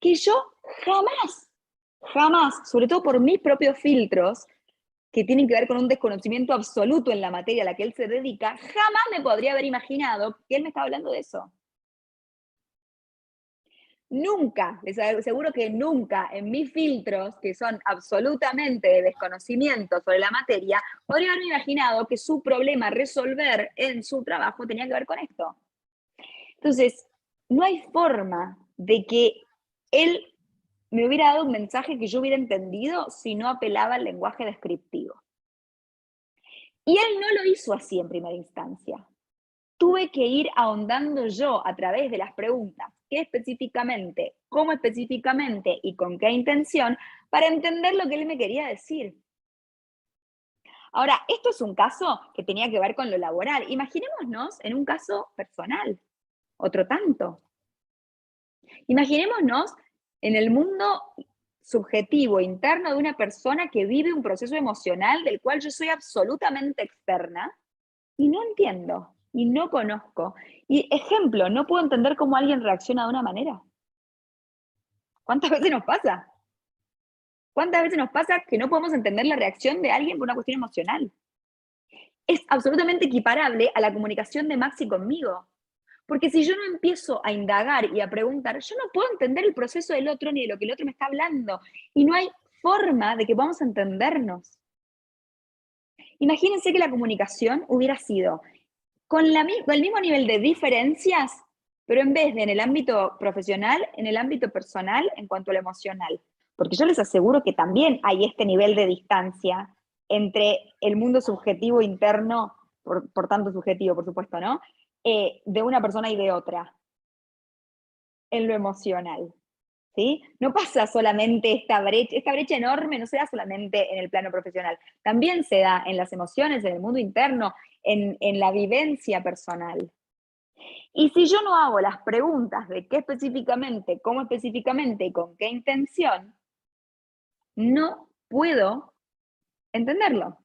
que yo jamás, jamás, sobre todo por mis propios filtros, que tienen que ver con un desconocimiento absoluto en la materia a la que él se dedica, jamás me podría haber imaginado que él me estaba hablando de eso. Nunca, les aseguro que nunca en mis filtros, que son absolutamente de desconocimiento sobre la materia, podría haberme imaginado que su problema a resolver en su trabajo tenía que ver con esto. Entonces, no hay forma de que él me hubiera dado un mensaje que yo hubiera entendido si no apelaba al lenguaje descriptivo. Y él no lo hizo así en primera instancia. Tuve que ir ahondando yo a través de las preguntas, qué específicamente, cómo específicamente y con qué intención, para entender lo que él me quería decir. Ahora, esto es un caso que tenía que ver con lo laboral. Imaginémonos en un caso personal, otro tanto. Imaginémonos en el mundo subjetivo, interno de una persona que vive un proceso emocional del cual yo soy absolutamente externa y no entiendo y no conozco. Y ejemplo, no puedo entender cómo alguien reacciona de una manera. ¿Cuántas veces nos pasa? ¿Cuántas veces nos pasa que no podemos entender la reacción de alguien por una cuestión emocional? Es absolutamente equiparable a la comunicación de Maxi conmigo. Porque si yo no empiezo a indagar y a preguntar, yo no puedo entender el proceso del otro ni de lo que el otro me está hablando. Y no hay forma de que podamos entendernos. Imagínense que la comunicación hubiera sido con el mismo nivel de diferencias, pero en vez de en el ámbito profesional, en el ámbito personal, en cuanto a lo emocional. Porque yo les aseguro que también hay este nivel de distancia entre el mundo subjetivo interno, por tanto subjetivo, por supuesto, ¿no? De una persona y de otra, en lo emocional. ¿Sí? No pasa solamente esta brecha enorme no se da solamente en el plano profesional, también se da en las emociones, en el mundo interno, en la vivencia personal. Y si yo no hago las preguntas de qué específicamente, cómo específicamente y con qué intención, no puedo entenderlo.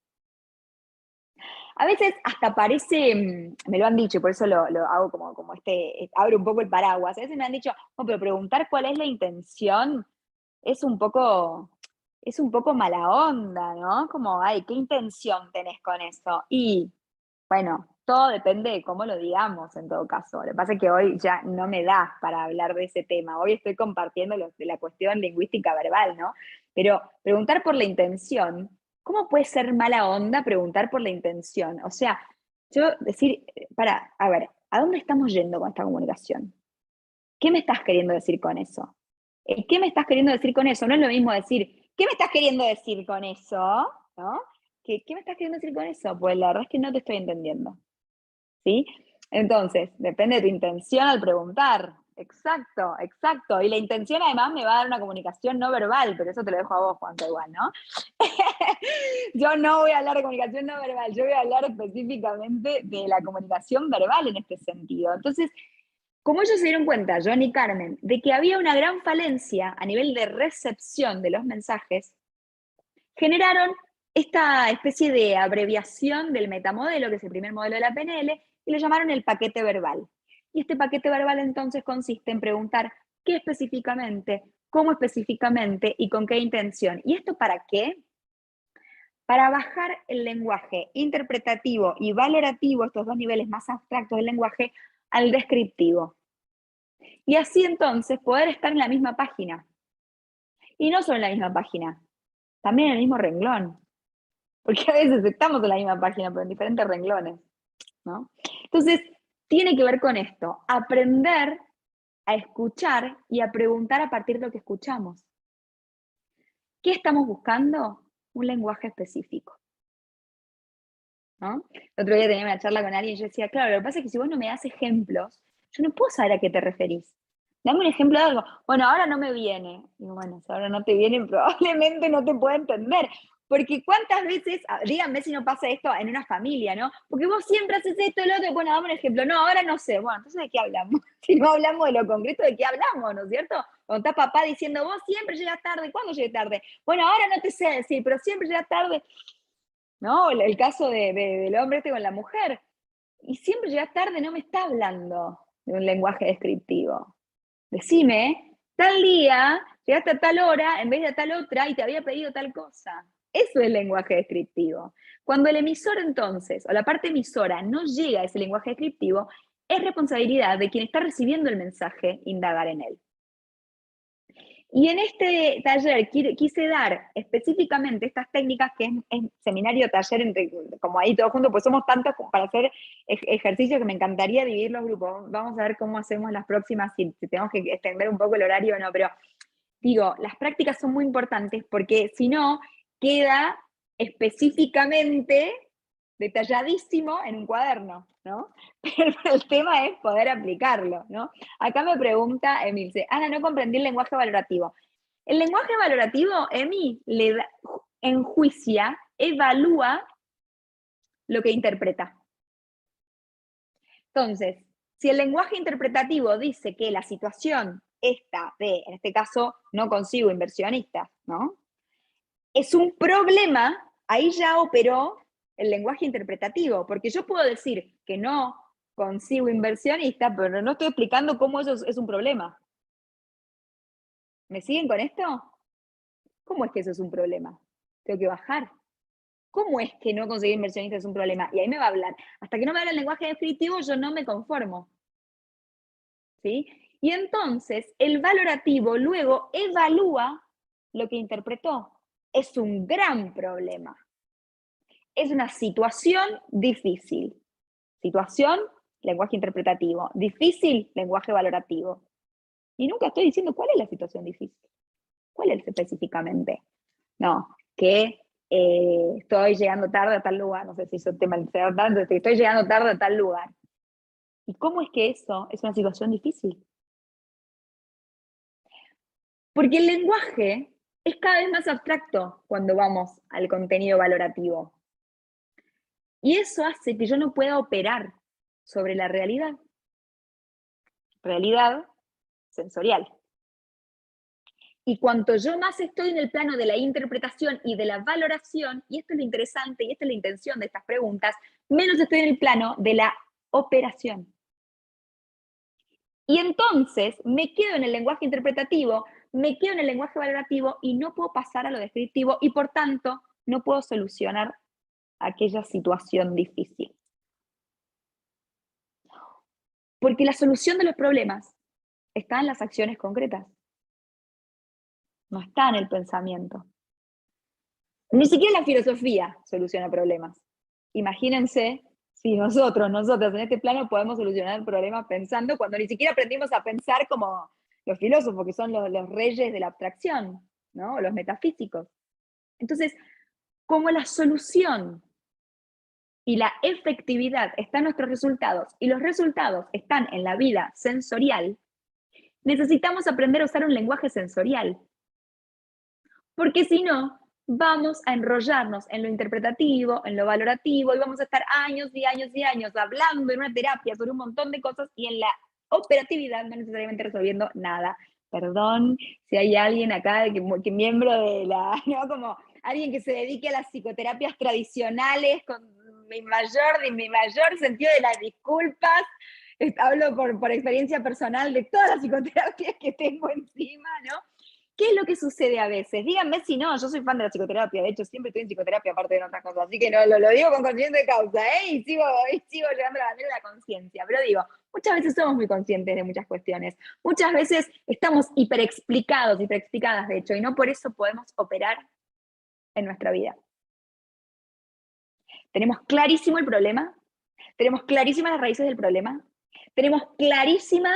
A veces hasta parece, me lo han dicho, por eso lo hago como abro un poco el paraguas. A veces me han dicho, oh, pero preguntar cuál es la intención es un poco mala onda, ¿no? Como, ay, ¿qué intención tenés con eso? Y bueno, todo depende de cómo lo digamos en todo caso. Lo que pasa es que hoy ya no me da para hablar de ese tema. Hoy estoy compartiendo de la cuestión lingüística verbal, ¿no? Pero preguntar por la intención, ¿cómo puede ser mala onda preguntar por la intención? O sea, yo decir, a ver, ¿a dónde estamos yendo con esta comunicación? ¿Qué me estás queriendo decir con eso? ¿Qué me estás queriendo decir con eso? No es lo mismo decir, ¿qué me estás queriendo decir con eso? ¿No? ¿Qué me estás queriendo decir con eso? Pues la verdad es que no te estoy entendiendo. ¿Sí? Entonces, depende de tu intención al preguntar. Exacto, exacto. Y la intención además me va a dar una comunicación no verbal, pero eso te lo dejo a vos, Juanca, igual, ¿no? Yo no voy a hablar de comunicación no verbal, yo voy a hablar específicamente de la comunicación verbal en este sentido. Entonces, como ellos se dieron cuenta, John y Carmen, de que había una gran falencia a nivel de recepción de los mensajes, generaron esta especie de abreviación del metamodelo, que es el primer modelo de la PNL, y lo llamaron el paquete verbal. Y este paquete verbal entonces consiste en preguntar qué específicamente, cómo específicamente y con qué intención. ¿Y esto para qué? Para bajar el lenguaje interpretativo y valorativo, estos dos niveles más abstractos del lenguaje, al descriptivo. Y así entonces poder estar en la misma página. Y no solo en la misma página, también en el mismo renglón. Porque a veces estamos en la misma página, pero en diferentes renglones, ¿no? Entonces, tiene que ver con esto, aprender a escuchar y a preguntar a partir de lo que escuchamos. ¿Qué estamos buscando? Un lenguaje específico, ¿no? El otro día tenía una charla con alguien y yo decía, claro, lo que pasa es que si vos no me das ejemplos, yo no puedo saber a qué te referís. Dame un ejemplo de algo. Bueno, ahora no me viene. Y bueno, si ahora no te viene, probablemente no te pueda entender. Porque cuántas veces, díganme si no pasa esto en una familia, ¿no? Porque vos siempre haces esto, lo otro, bueno, dame un ejemplo. No, ahora no sé. Bueno, entonces ¿de qué hablamos? Si no hablamos de lo concreto, ¿de qué hablamos, no es cierto? Cuando está papá diciendo, vos siempre llegas tarde, ¿cuándo llegué tarde? Bueno, ahora no te sé decir, pero siempre llegas tarde. ¿No? El caso del hombre con la mujer. Y siempre llegas tarde, no me está hablando de un lenguaje descriptivo. Decime, tal día, llegaste a tal hora en vez de a tal otra y te había pedido tal cosa. Eso es el lenguaje descriptivo. Cuando el emisor entonces, o la parte emisora, no llega a ese lenguaje descriptivo, es responsabilidad de quien está recibiendo el mensaje indagar en él. Y en este taller quise dar específicamente estas técnicas, que es seminario, taller, como ahí todos juntos, pues somos tantos para hacer ejercicios que me encantaría dividir los grupos. Vamos a ver cómo hacemos las próximas, si tenemos que extender un poco el horario o no, pero digo, las prácticas son muy importantes porque si no, queda específicamente detalladísimo en un cuaderno, ¿no? Pero el tema es poder aplicarlo, ¿no? Acá me pregunta Emilce, Ana, no comprendí el lenguaje valorativo. El lenguaje valorativo, Emi, enjuicia, evalúa lo que interpreta. Entonces, si el lenguaje interpretativo dice que la situación esta de, en este caso, no consigo inversionistas, ¿no? Es un problema, ahí ya operó el lenguaje interpretativo, porque yo puedo decir que no consigo inversionistas, pero no estoy explicando cómo eso es un problema. ¿Me siguen con esto? ¿Cómo es que eso es un problema? Tengo que bajar. ¿Cómo es que no conseguir inversionistas es un problema? Y ahí me va a hablar. Hasta que no me hable el lenguaje descriptivo, yo no me conformo. ¿Sí? Y entonces, el valorativo luego evalúa lo que interpretó. Es un gran problema. Es una situación difícil. Situación, lenguaje interpretativo. Difícil, lenguaje valorativo. Y nunca estoy diciendo cuál es la situación difícil. ¿Cuál es específicamente? No, que estoy llegando tarde a tal lugar. No sé si eso te malentendrá tanto, que estoy llegando tarde a tal lugar. ¿Y cómo es que eso es una situación difícil? Porque el lenguaje es cada vez más abstracto cuando vamos al contenido valorativo. Y eso hace que yo no pueda operar sobre la realidad. realidad sensorial. Y cuanto yo más estoy en el plano de la interpretación y de la valoración, y esto es lo interesante y esta es la intención de estas preguntas, menos estoy en el plano de la operación. Y entonces me quedo en el lenguaje interpretativo, me quedo en el lenguaje valorativo y no puedo pasar a lo descriptivo y por tanto no puedo solucionar aquella situación difícil. Porque la solución de los problemas está en las acciones concretas. No está en el pensamiento. Ni siquiera la filosofía soluciona problemas. Imagínense si nosotros en este plano podemos solucionar problemas pensando cuando ni siquiera aprendimos a pensar como los filósofos, que son los reyes de la abstracción, ¿no? O los metafísicos. Entonces, como la solución y la efectividad están en nuestros resultados y los resultados están en la vida sensorial, necesitamos aprender a usar un lenguaje sensorial. Porque si no, vamos a enrollarnos en lo interpretativo, en lo valorativo, y vamos a estar años y años y años hablando en una terapia sobre un montón de cosas y en la operatividad no necesariamente resolviendo nada. Perdón si hay alguien acá que miembro de la, ¿no? Como alguien que se dedique a las psicoterapias tradicionales con mi mayor sentido de las disculpas. Hablo por experiencia personal de todas las psicoterapias que tengo encima, ¿no? ¿Qué es lo que sucede a veces? Díganme si no, yo soy fan de la psicoterapia, de hecho siempre estoy en psicoterapia aparte de otras cosas, así que no, lo digo con conocimiento de causa, y sigo llegando a la bandera de la conciencia, pero digo, muchas veces somos muy conscientes de muchas cuestiones, muchas veces estamos hiperexplicadas de hecho, y no por eso podemos operar en nuestra vida. Tenemos clarísimo el problema, tenemos clarísimas las raíces del problema, tenemos clarísimo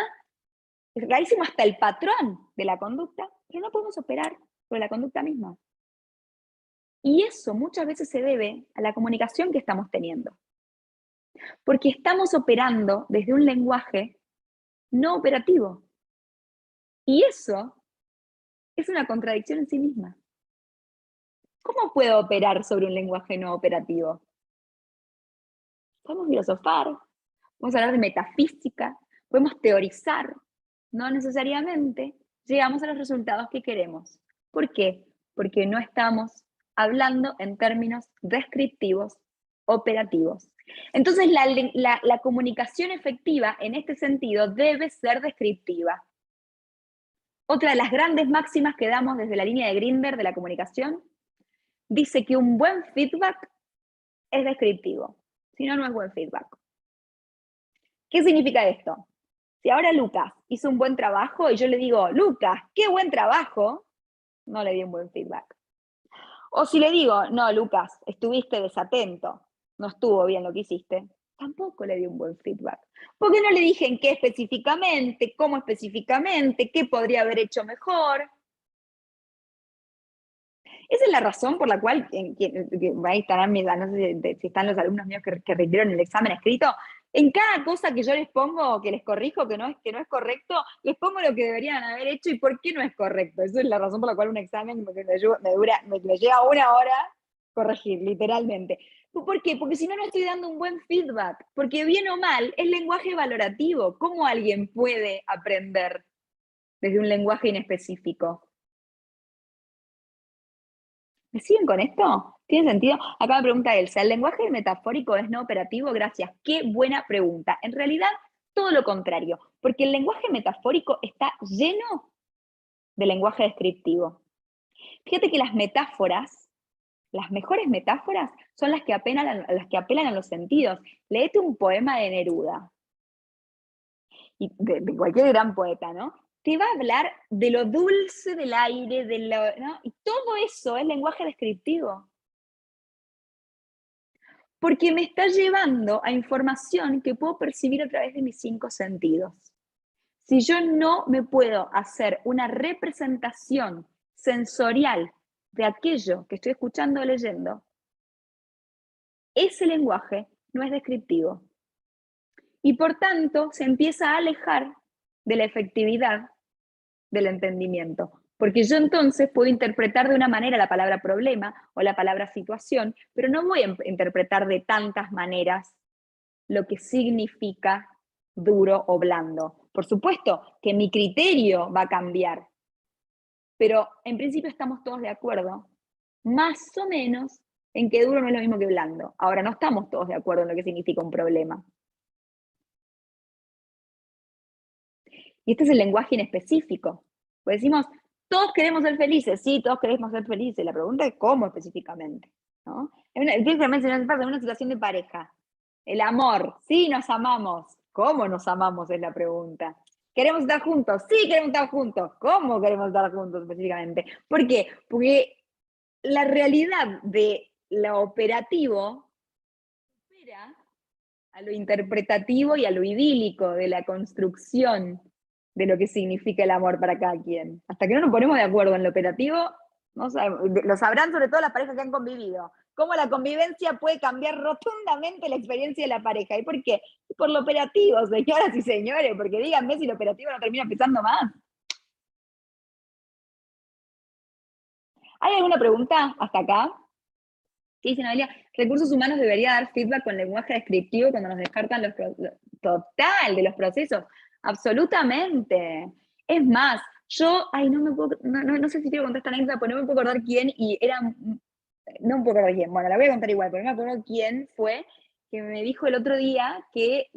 hasta el patrón de la conducta, pero no podemos operar sobre la conducta misma. Y eso muchas veces se debe a la comunicación que estamos teniendo. Porque estamos operando desde un lenguaje no operativo. Y eso es una contradicción en sí misma. ¿Cómo puedo operar sobre un lenguaje no operativo? Podemos filosofar, podemos hablar de metafísica, podemos teorizar. No necesariamente llegamos a los resultados que queremos. ¿Por qué? Porque no estamos hablando en términos descriptivos, operativos. Entonces, la comunicación efectiva en este sentido debe ser descriptiva. Otra de las grandes máximas que damos desde la línea de Grinder de la comunicación dice que un buen feedback es descriptivo, si no, no es buen feedback. ¿Qué significa esto? Si ahora Lucas hizo un buen trabajo y yo le digo, Lucas, qué buen trabajo, no le di un buen feedback. O si le digo, no, Lucas, estuviste desatento, no estuvo bien lo que hiciste, tampoco le di un buen feedback. Porque no le dije en qué específicamente, cómo específicamente, qué podría haber hecho mejor. Esa es la razón por la cual, ahí estarán no sé si están los alumnos míos que rindieron el examen escrito, en cada cosa que yo les pongo, que les corrijo, que no es correcto, les pongo lo que deberían haber hecho y por qué no es correcto. Esa es la razón por la cual un examen me lleva 1 hora corregir, literalmente. ¿Por qué? Porque si no, no estoy dando un buen feedback. Porque bien o mal, es lenguaje valorativo. ¿Cómo alguien puede aprender desde un lenguaje inespecífico? ¿Me siguen con esto? ¿Tiene sentido? Acá me pregunta Elsa, ¿el lenguaje metafórico es no operativo? Gracias, qué buena pregunta. En realidad, todo lo contrario, porque el lenguaje metafórico está lleno de lenguaje descriptivo. Fíjate que las metáforas, las mejores metáforas, son las que apelan a los sentidos. Léete un poema de Neruda, y de cualquier gran poeta, ¿no? Te va a hablar de lo dulce del aire, ¿no? Y todo eso es lenguaje descriptivo. Porque me está llevando a información que puedo percibir a través de mis 5 sentidos. Si yo no me puedo hacer una representación sensorial de aquello que estoy escuchando o leyendo, ese lenguaje no es descriptivo. Y por tanto, se empieza a alejar de la efectividad del entendimiento. Porque yo entonces puedo interpretar de una manera la palabra problema o la palabra situación, pero no voy a interpretar de tantas maneras lo que significa duro o blando. Por supuesto que mi criterio va a cambiar, pero en principio estamos todos de acuerdo, más o menos, en que duro no es lo mismo que blando. Ahora, no estamos todos de acuerdo en lo que significa un problema. Y este es el lenguaje inespecífico. Pues decimos, todos queremos ser felices, sí, todos queremos ser felices. La pregunta es cómo específicamente, ¿no? En una situación de pareja. El amor, sí, nos amamos. ¿Cómo nos amamos? Es la pregunta. ¿Queremos estar juntos? Sí, queremos estar juntos. ¿Cómo queremos estar juntos específicamente? ¿Por qué? Porque la realidad de lo operativo supera a lo interpretativo y a lo idílico de la construcción de lo que significa el amor para cada quien. Hasta que no nos ponemos de acuerdo en lo operativo, no sabemos, lo sabrán sobre todo las parejas que han convivido, cómo la convivencia puede cambiar rotundamente la experiencia de la pareja. ¿Y por qué? Por lo operativo, señoras y señores, porque díganme si lo operativo no termina pesando más. ¿Hay alguna pregunta hasta acá? Sí, dice Noelia, recursos humanos debería dar feedback con lenguaje descriptivo cuando nos descartan total de los procesos. Absolutamente. Es más, yo, no sé si quiero contar esta anécdota, porque no me puedo acordar quién, y era, no me puedo acordar quién, bueno, la voy a contar igual, pero no me acuerdo quién fue, que me dijo el otro día que,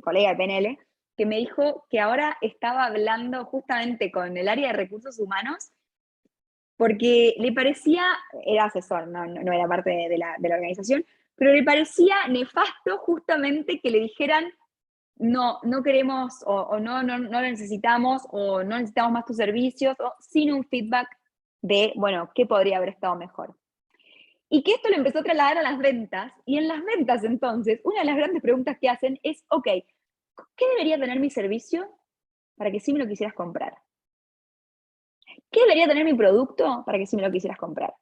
colega de PNL, que me dijo que ahora estaba hablando justamente con el área de recursos humanos, porque le parecía, era asesor, no era parte de la organización, pero le parecía nefasto justamente que le dijeran, no queremos, o no lo necesitamos, o no necesitamos más tus servicios, o sin un feedback de, bueno, ¿qué podría haber estado mejor? Y que esto lo empezó a trasladar a las ventas, y en las ventas entonces, una de las grandes preguntas que hacen es, ok, ¿qué debería tener mi servicio para que sí me lo quisieras comprar? ¿Qué debería tener mi producto para que sí me lo quisieras comprar?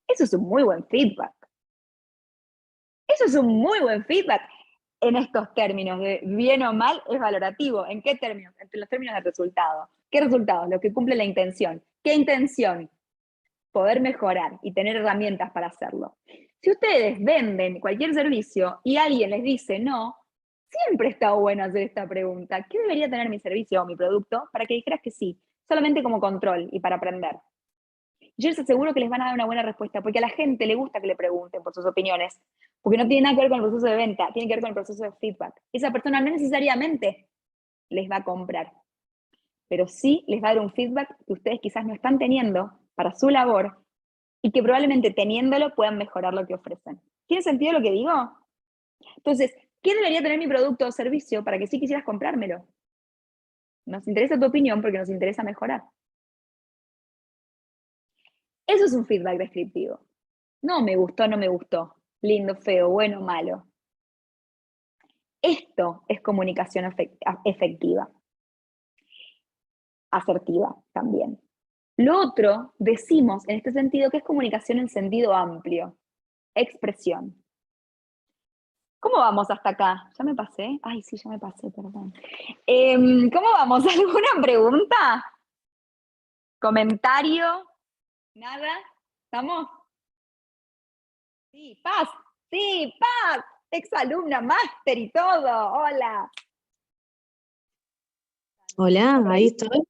Eso es un muy buen feedback. Eso es un muy buen feedback en estos términos de bien o mal es valorativo. ¿En qué términos? En los términos de resultado. ¿Qué resultados? Lo que cumple la intención. ¿Qué intención? Poder mejorar y tener herramientas para hacerlo. Si ustedes venden cualquier servicio y alguien les dice no, siempre está bueno hacer esta pregunta. ¿Qué debería tener mi servicio o mi producto para que dijeras que sí? Solamente como control y para aprender. Yo les aseguro que les van a dar una buena respuesta, porque a la gente le gusta que le pregunten por sus opiniones, porque no tiene nada que ver con el proceso de venta, tiene que ver con el proceso de feedback. Esa persona no necesariamente les va a comprar, pero sí les va a dar un feedback que ustedes quizás no están teniendo para su labor y que probablemente teniéndolo puedan mejorar lo que ofrecen. ¿Tiene sentido lo que digo? Entonces, ¿qué debería tener mi producto o servicio para que sí quisieras comprármelo? Nos interesa tu opinión porque nos interesa mejorar. Eso es un feedback descriptivo. No me gustó, no me gustó. Lindo, feo, bueno, malo. Esto es comunicación efectiva. Asertiva también. Lo otro, decimos en este sentido que es comunicación en sentido amplio. Expresión. ¿Cómo vamos hasta acá? ¿Ya me pasé? Ay, sí, ya me pasé, perdón. ¿Cómo vamos? ¿Alguna pregunta? ¿Comentario? ¿Nada? ¿Estamos? Sí, Paz. Sí, Paz. Exalumna, máster y todo. Hola. Hola, ahí estoy.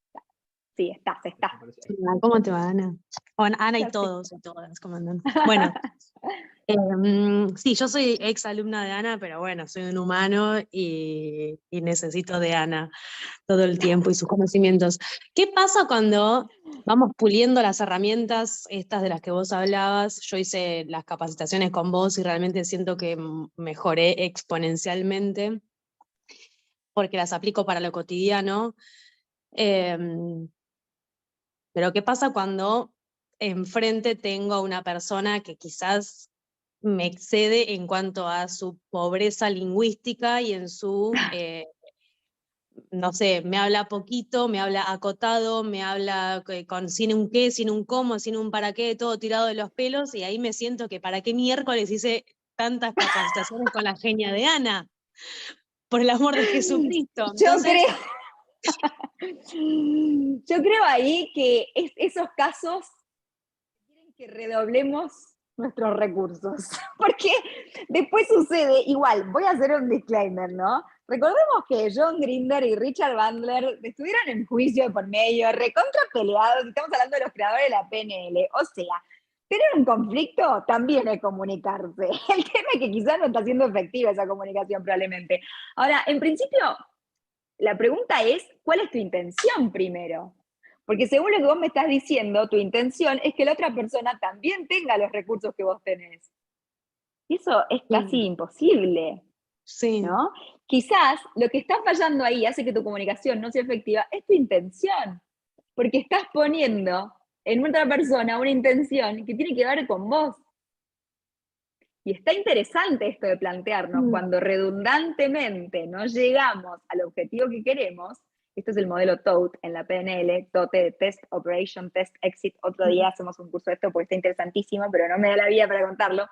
Sí, estás. Hola, ¿cómo te va, Ana? Bueno, Ana y todos y todas, ¿cómo andan? Bueno, sí, yo soy ex alumna de Ana, pero bueno, soy un humano y necesito de Ana todo el tiempo y sus conocimientos. ¿Qué pasa cuando vamos puliendo las herramientas estas de las que vos hablabas? Yo hice las capacitaciones con vos y realmente siento que mejoré exponencialmente porque las aplico para lo cotidiano. Pero ¿qué pasa cuando enfrente tengo a una persona que quizás me excede en cuanto a su pobreza lingüística y en su, no sé, me habla poquito, me habla acotado, me habla sin un qué, sin un cómo, sin un para qué, todo tirado de los pelos, y ahí me siento que para qué miércoles hice tantas capacitaciones con la genia de Ana, por el amor de Jesucristo. Entonces, Yo creo ahí que esos casos quieren que redoblemos nuestros recursos, porque después sucede, igual, voy a hacer un disclaimer, ¿no? recordemos que John Grinder y Richard Bandler estuvieron en juicio por medio, recontra peleados, estamos hablando de los creadores de la PNL, o sea, tener un conflicto también es comunicarse. El tema es que quizás no está siendo efectiva esa comunicación probablemente. Ahora, en principio, la pregunta es, ¿cuál es tu intención primero? Porque según lo que vos me estás diciendo, tu intención es que la otra persona también tenga los recursos que vos tenés. Y eso es casi imposible, Sí. ¿no? Quizás lo que está fallando ahí hace que tu comunicación no sea efectiva, es tu intención. Porque estás poniendo en otra persona una intención que tiene que ver con vos. Y está interesante esto de plantearnos, cuando redundantemente no llegamos al objetivo que queremos. Esto es el modelo TOTE en la PNL, TOTE, Test, Operation, Test, Exit. Otro día hacemos un curso de esto porque está interesantísimo, pero no me da la vida para contarlo.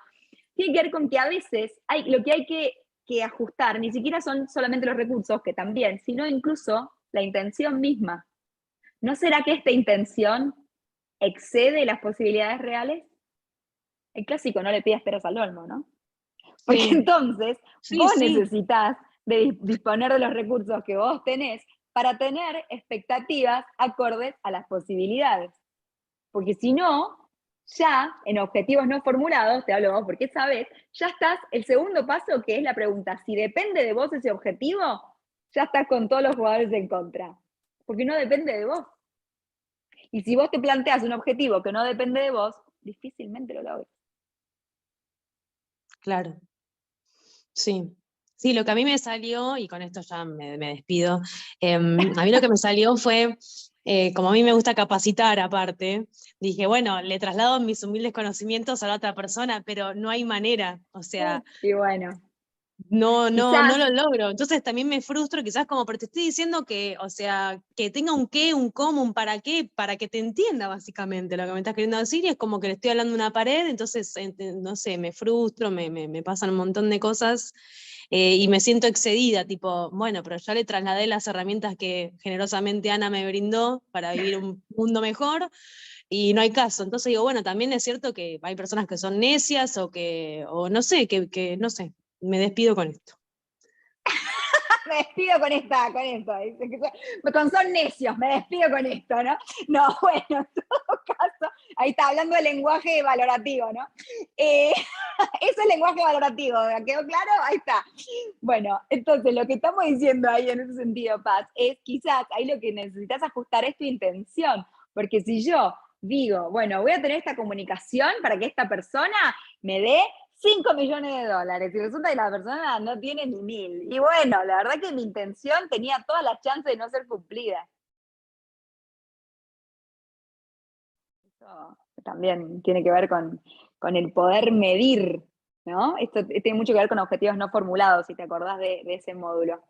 Tiene que ver con que a veces lo que hay que ajustar ni siquiera son solamente los recursos, que también, sino incluso la intención misma. ¿No será que esta intención excede las posibilidades reales? El clásico, no le pidas peras al olmo, ¿no? Porque entonces vos necesitas de disponer de los recursos que vos tenés para tener expectativas acordes a las posibilidades. Porque si no, ya en objetivos no formulados, te hablo vos porque sabés, ya estás, el segundo paso que es la pregunta, si depende de vos ese objetivo, ya estás con todos los jugadores en contra. Porque no depende de vos. Y si vos te planteas un objetivo que no depende de vos, difícilmente lo logras. Claro. Sí. Sí, lo que a mí me salió, y con esto ya me despido, a mí lo que me salió fue, como a mí me gusta capacitar aparte, dije, bueno, le traslado mis humildes conocimientos a la otra persona, pero no hay manera, o sea... Y bueno. No lo logro. Entonces también me frustro, quizás como, pero te estoy diciendo que, o sea, que tenga un qué, un cómo, un para qué, para que te entienda básicamente lo que me estás queriendo decir, y es como que le estoy hablando a una pared, entonces, no sé, me frustro, me pasan un montón de cosas, y me siento excedida, tipo, bueno, pero ya le trasladé las herramientas que generosamente Ana me brindó para vivir un mundo mejor, y no hay caso. Entonces digo, bueno, también es cierto que hay personas que son necias, o no sé, que no sé. Me despido con esto. Me despido con esto. Son necios, me despido con esto, ¿no? No, bueno, en todo caso, ahí está hablando de lenguaje valorativo, ¿no? Eso es lenguaje valorativo, ¿quedó claro? Ahí está. Bueno, entonces lo que estamos diciendo ahí en ese sentido, Paz, es quizás ahí lo que necesitas ajustar es tu intención, porque si yo digo, bueno, voy a tener esta comunicación para que esta persona me dé 5 millones de dólares, y resulta que la persona no tiene ni 1000. Y bueno, la verdad que mi intención tenía todas las chances de no ser cumplida. Eso también tiene que ver con el poder medir, ¿no? Esto tiene mucho que ver con objetivos no formulados, si te acordás de ese módulo.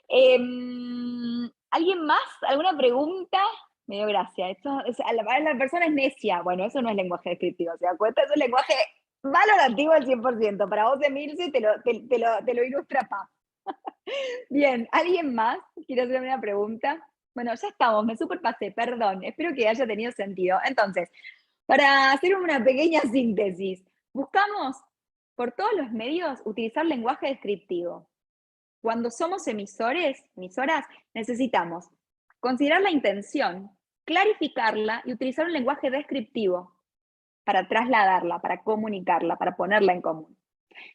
¿Alguien más? ¿Alguna pregunta? Me dio gracia. La persona es necia. Bueno, eso no es lenguaje descriptivo, ¿se da cuenta? Eso es lenguaje valorativo al 100%. Para vos, Emilce, te lo ilustra Paz. Bien, ¿alguien más quiere hacerme una pregunta? Bueno, ya estamos, me superpasé, perdón. Espero que haya tenido sentido. Entonces, para hacer una pequeña síntesis, buscamos por todos los medios utilizar lenguaje descriptivo. Cuando somos emisoras, necesitamos considerar la intención, clarificarla y utilizar un lenguaje descriptivo para trasladarla, para comunicarla, para ponerla en común.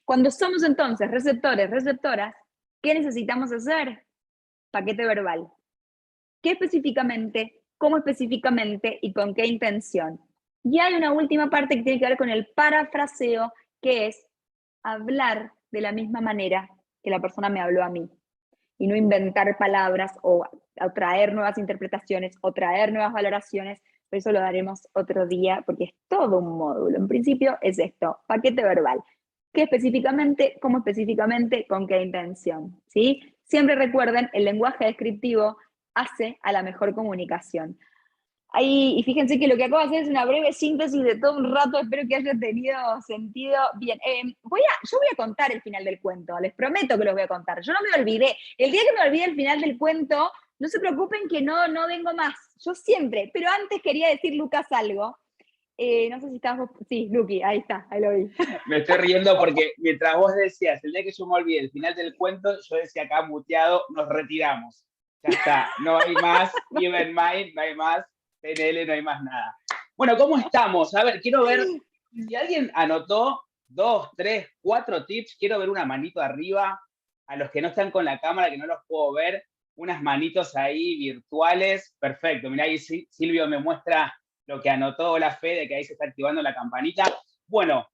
Cuando somos entonces receptores, receptoras, ¿qué necesitamos hacer? Paquete verbal. ¿Qué específicamente? ¿Cómo específicamente? ¿Y con qué intención? Y hay una última parte que tiene que ver con el parafraseo, que es hablar de la misma manera que la persona me habló a mí. Y no inventar palabras o traer nuevas interpretaciones o traer nuevas valoraciones. Pero eso lo daremos otro día porque es todo un módulo. En principio es esto, paquete verbal. ¿Qué específicamente? ¿Cómo específicamente? ¿Con qué intención? ¿Sí? Siempre recuerden, el lenguaje descriptivo hace a la mejor comunicación. Ahí, y fíjense que lo que acabo de hacer es una breve síntesis de todo un rato, espero que haya tenido sentido. Bien, yo voy a contar el final del cuento, les prometo que los voy a contar. Yo no me olvidé, el día que me olvide el final del cuento, no se preocupen que no vengo más, yo siempre, pero antes quería decir, Lucas, algo. no sé si estás vos, sí, Luqui, ahí está, ahí lo vi. Me estoy riendo porque mientras vos decías, el día que yo me olvidé el final del cuento, yo decía acá muteado, nos retiramos. Ya está, no hay más Even Mind, no hay más PNL, no hay más nada. Bueno, ¿cómo estamos? A ver, quiero ver, si alguien anotó 2, 3, 4 tips, quiero ver una manito arriba. A los que no están con la cámara, que no los puedo ver, unas manitos ahí virtuales. Perfecto, mirá ahí Silvio me muestra lo que anotó la Fede, que ahí se está activando la campanita. Bueno,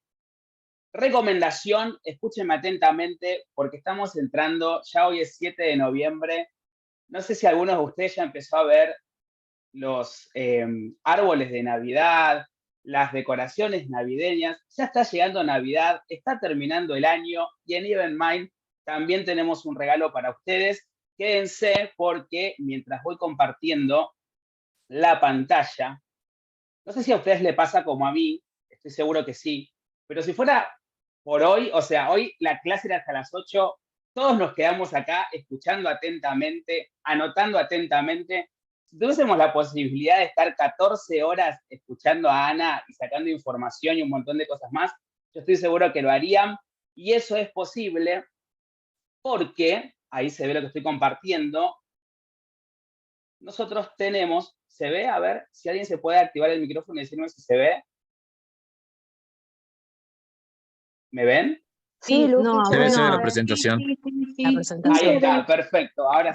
recomendación, escúchenme atentamente, porque estamos entrando, ya hoy es 7 de noviembre. No sé si algunos de ustedes ya empezó a ver los árboles de Navidad, las decoraciones navideñas. Ya está llegando Navidad, está terminando el año, y en Even Mind también tenemos un regalo para ustedes. Quédense porque mientras voy compartiendo la pantalla, no sé si a ustedes les pasa como a mí, estoy seguro que sí, pero si fuera por hoy, o sea, hoy la clase era hasta las 8, todos nos quedamos acá escuchando atentamente, anotando atentamente. Si tuviésemos la posibilidad de estar 14 horas escuchando a Ana y sacando información y un montón de cosas más, yo estoy seguro que lo harían, y eso es posible porque, ahí se ve lo que estoy compartiendo, nosotros tenemos, ¿se ve? A ver, si alguien se puede activar el micrófono y decirme si se ve. ¿Me ven? Sí, Luqui, no, Se ve bueno, la presentación. la presentación. Ahí está, perfecto, ahora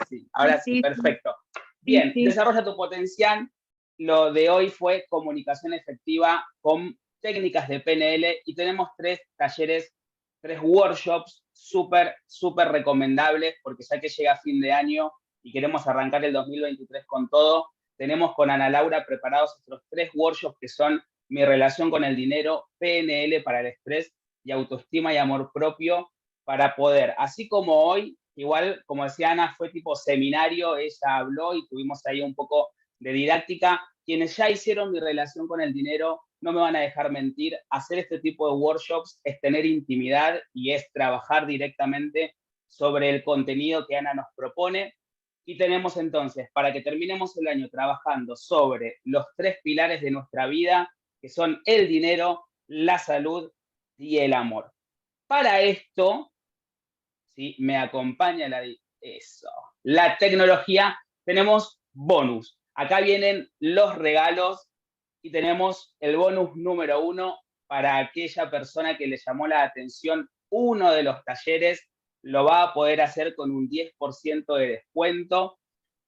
sí, perfecto. Bien, desarrolla tu potencial. Lo de hoy fue comunicación efectiva con técnicas de PNL y tenemos 3 talleres, 3 workshops súper recomendables porque ya que llega fin de año y queremos arrancar el 2023 con todo, tenemos con Ana Laura preparados otros 3 workshops que son mi relación con el dinero, PNL para el estrés y autoestima y amor propio, para poder, así como hoy, igual, como decía Ana, fue tipo seminario, ella habló y tuvimos ahí un poco de didáctica. Quienes ya hicieron mi relación con el dinero no me van a dejar mentir, hacer este tipo de workshops es tener intimidad y es trabajar directamente sobre el contenido que Ana nos propone. Y tenemos entonces, para que terminemos el año trabajando sobre los 3 pilares de nuestra vida, que son el dinero, la salud y el amor. Para esto, ¿sí? Me acompaña la tecnología, tenemos bonus. Acá vienen los regalos y tenemos el bonus número 1 para aquella persona que le llamó la atención uno de los talleres, lo va a poder hacer con un 10% de descuento.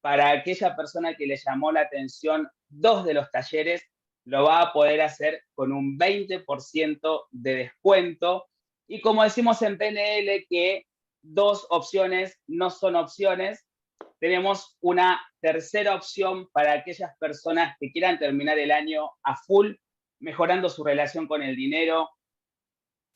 Para aquella persona que le llamó la atención 2 de los talleres, lo va a poder hacer con un 20% de descuento. Y como decimos en PNL que 2 opciones no son opciones, tenemos una tercera opción para aquellas personas que quieran terminar el año a full, mejorando su relación con el dinero,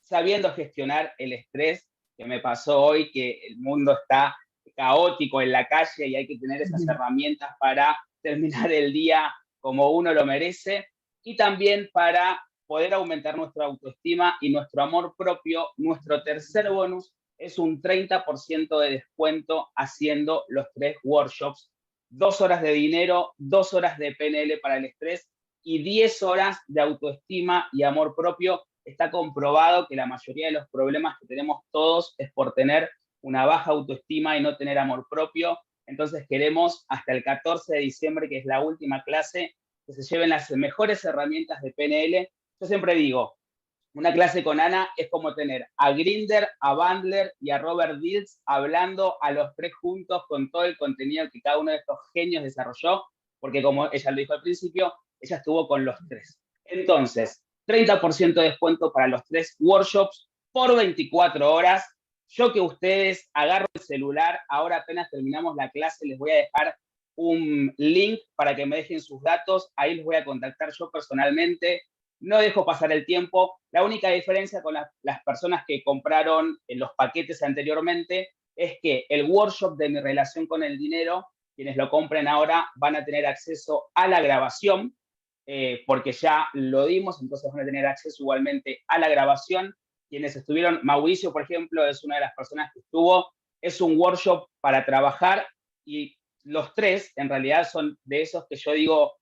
sabiendo gestionar el estrés, que me pasó hoy, que el mundo está caótico en la calle y hay que tener esas herramientas para terminar el día como uno lo merece, y también para poder aumentar nuestra autoestima y nuestro amor propio. Nuestro tercer bonus es un 30% de descuento haciendo los 3 workshops, 2 horas de dinero, 2 horas de PNL para el estrés y 10 horas de autoestima y amor propio. Está comprobado que la mayoría de los problemas que tenemos todos es por tener una baja autoestima y no tener amor propio. Entonces queremos hasta el 14 de diciembre, que es la última clase, que se lleven las mejores herramientas de PNL. Yo siempre digo, una clase con Ana es como tener a Grinder, a Bandler y a Robert Dills hablando a los 3 juntos con todo el contenido que cada uno de estos genios desarrolló, porque como ella lo dijo al principio, ella estuvo con los 3. Entonces, 30% de descuento para los 3 workshops por 24 horas. Yo que ustedes agarro el celular, ahora apenas terminamos la clase, les voy a dejar un link para que me dejen sus datos, ahí les voy a contactar yo personalmente. No dejo pasar el tiempo. La única diferencia con las personas que compraron en los paquetes anteriormente es que el workshop de mi relación con el dinero, quienes lo compren ahora van a tener acceso a la grabación, porque ya lo dimos, entonces van a tener acceso igualmente a la grabación. Quienes estuvieron, Mauricio, por ejemplo, es una de las personas que estuvo, es un workshop para trabajar y los 3 en realidad son de esos que yo digo,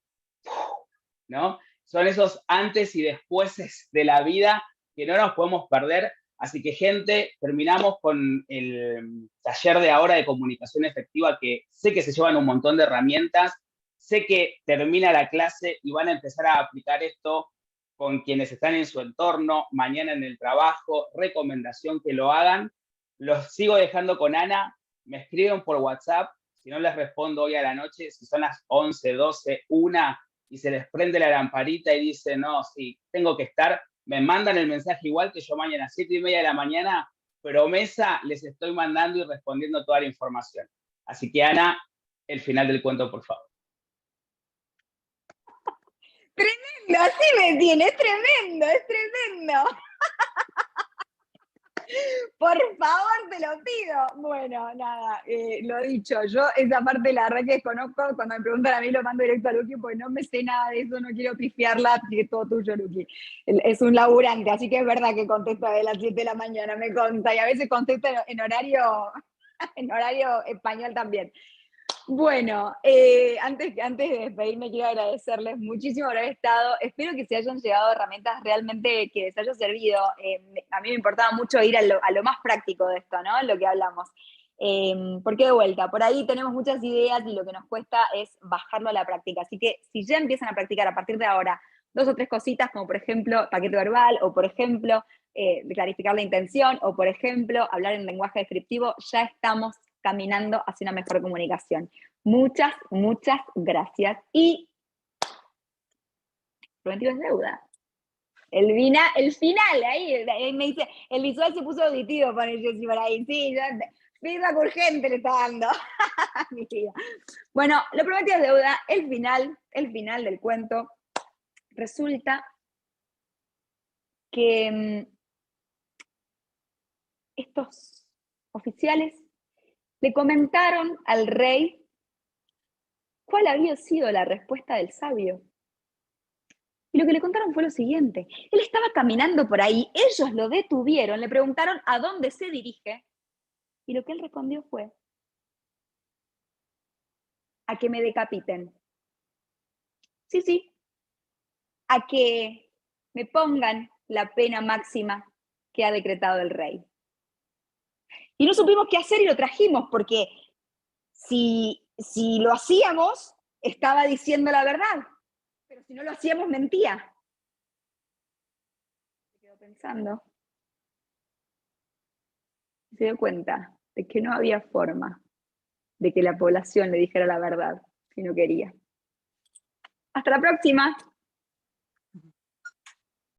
¿no? son esos antes y despuéses de la vida que no nos podemos perder. Así que, gente, terminamos con el taller de ahora de comunicación efectiva, que sé que se llevan un montón de herramientas, sé que termina la clase y van a empezar a aplicar esto con quienes están en su entorno, mañana en el trabajo, recomendación que lo hagan. Los sigo dejando con Ana, me escriben por WhatsApp, si no les respondo hoy a la noche, si son las 11, 12, 1 y se les prende la lamparita y dicen, no, sí, tengo que estar, me mandan el mensaje igual que yo mañana, 7:30 de la mañana, promesa, les estoy mandando y respondiendo toda la información. Así que, Ana, el final del cuento, por favor. Tremendo, así me tiene, es tremendo, es tremendo. Por favor, te lo pido. Bueno, nada, lo dicho, yo esa parte la verdad que desconozco. Cuando me preguntan a mí lo mando directo a Luqui, porque no me sé nada de eso, no quiero pifiarla, así que todo tuyo, Luqui. Es un laburante, así que es verdad que contesta de las 7 de la mañana, me consta, y a veces contesta en horario español también. Bueno, antes de despedirme, quiero agradecerles muchísimo por haber estado. Espero que se hayan llegado herramientas realmente que les haya servido. A mí me importaba mucho ir a lo más práctico de esto, ¿no? Lo que hablamos. Porque de vuelta, por ahí tenemos muchas ideas y lo que nos cuesta es bajarlo a la práctica. Así que si ya empiezan a practicar a partir de ahora 2 o 3 cositas, como por ejemplo paquete verbal, o por ejemplo clarificar la intención, o por ejemplo hablar en lenguaje descriptivo, ya estamos caminando hacia una mejor comunicación. Muchas, muchas gracias. Y prometido es deuda. El final, ahí me dice, el visual se puso auditivo para el Jessy por ahí. Sí, ya, feedback urgente le está dando. Bueno, lo prometido es deuda. El final del cuento. Resulta que estos oficiales le comentaron al rey cuál había sido la respuesta del sabio. Y lo que le contaron fue lo siguiente. Él estaba caminando por ahí, ellos lo detuvieron, le preguntaron a dónde se dirige, y lo que él respondió fue: a que me decapiten. Sí, sí, a que me pongan la pena máxima que ha decretado el rey. Y no supimos qué hacer y lo trajimos, porque si lo hacíamos, estaba diciendo la verdad, pero si no lo hacíamos, mentía. Se quedó pensando. Se dio cuenta de que no había forma de que la población le dijera la verdad si no quería. Hasta la próxima.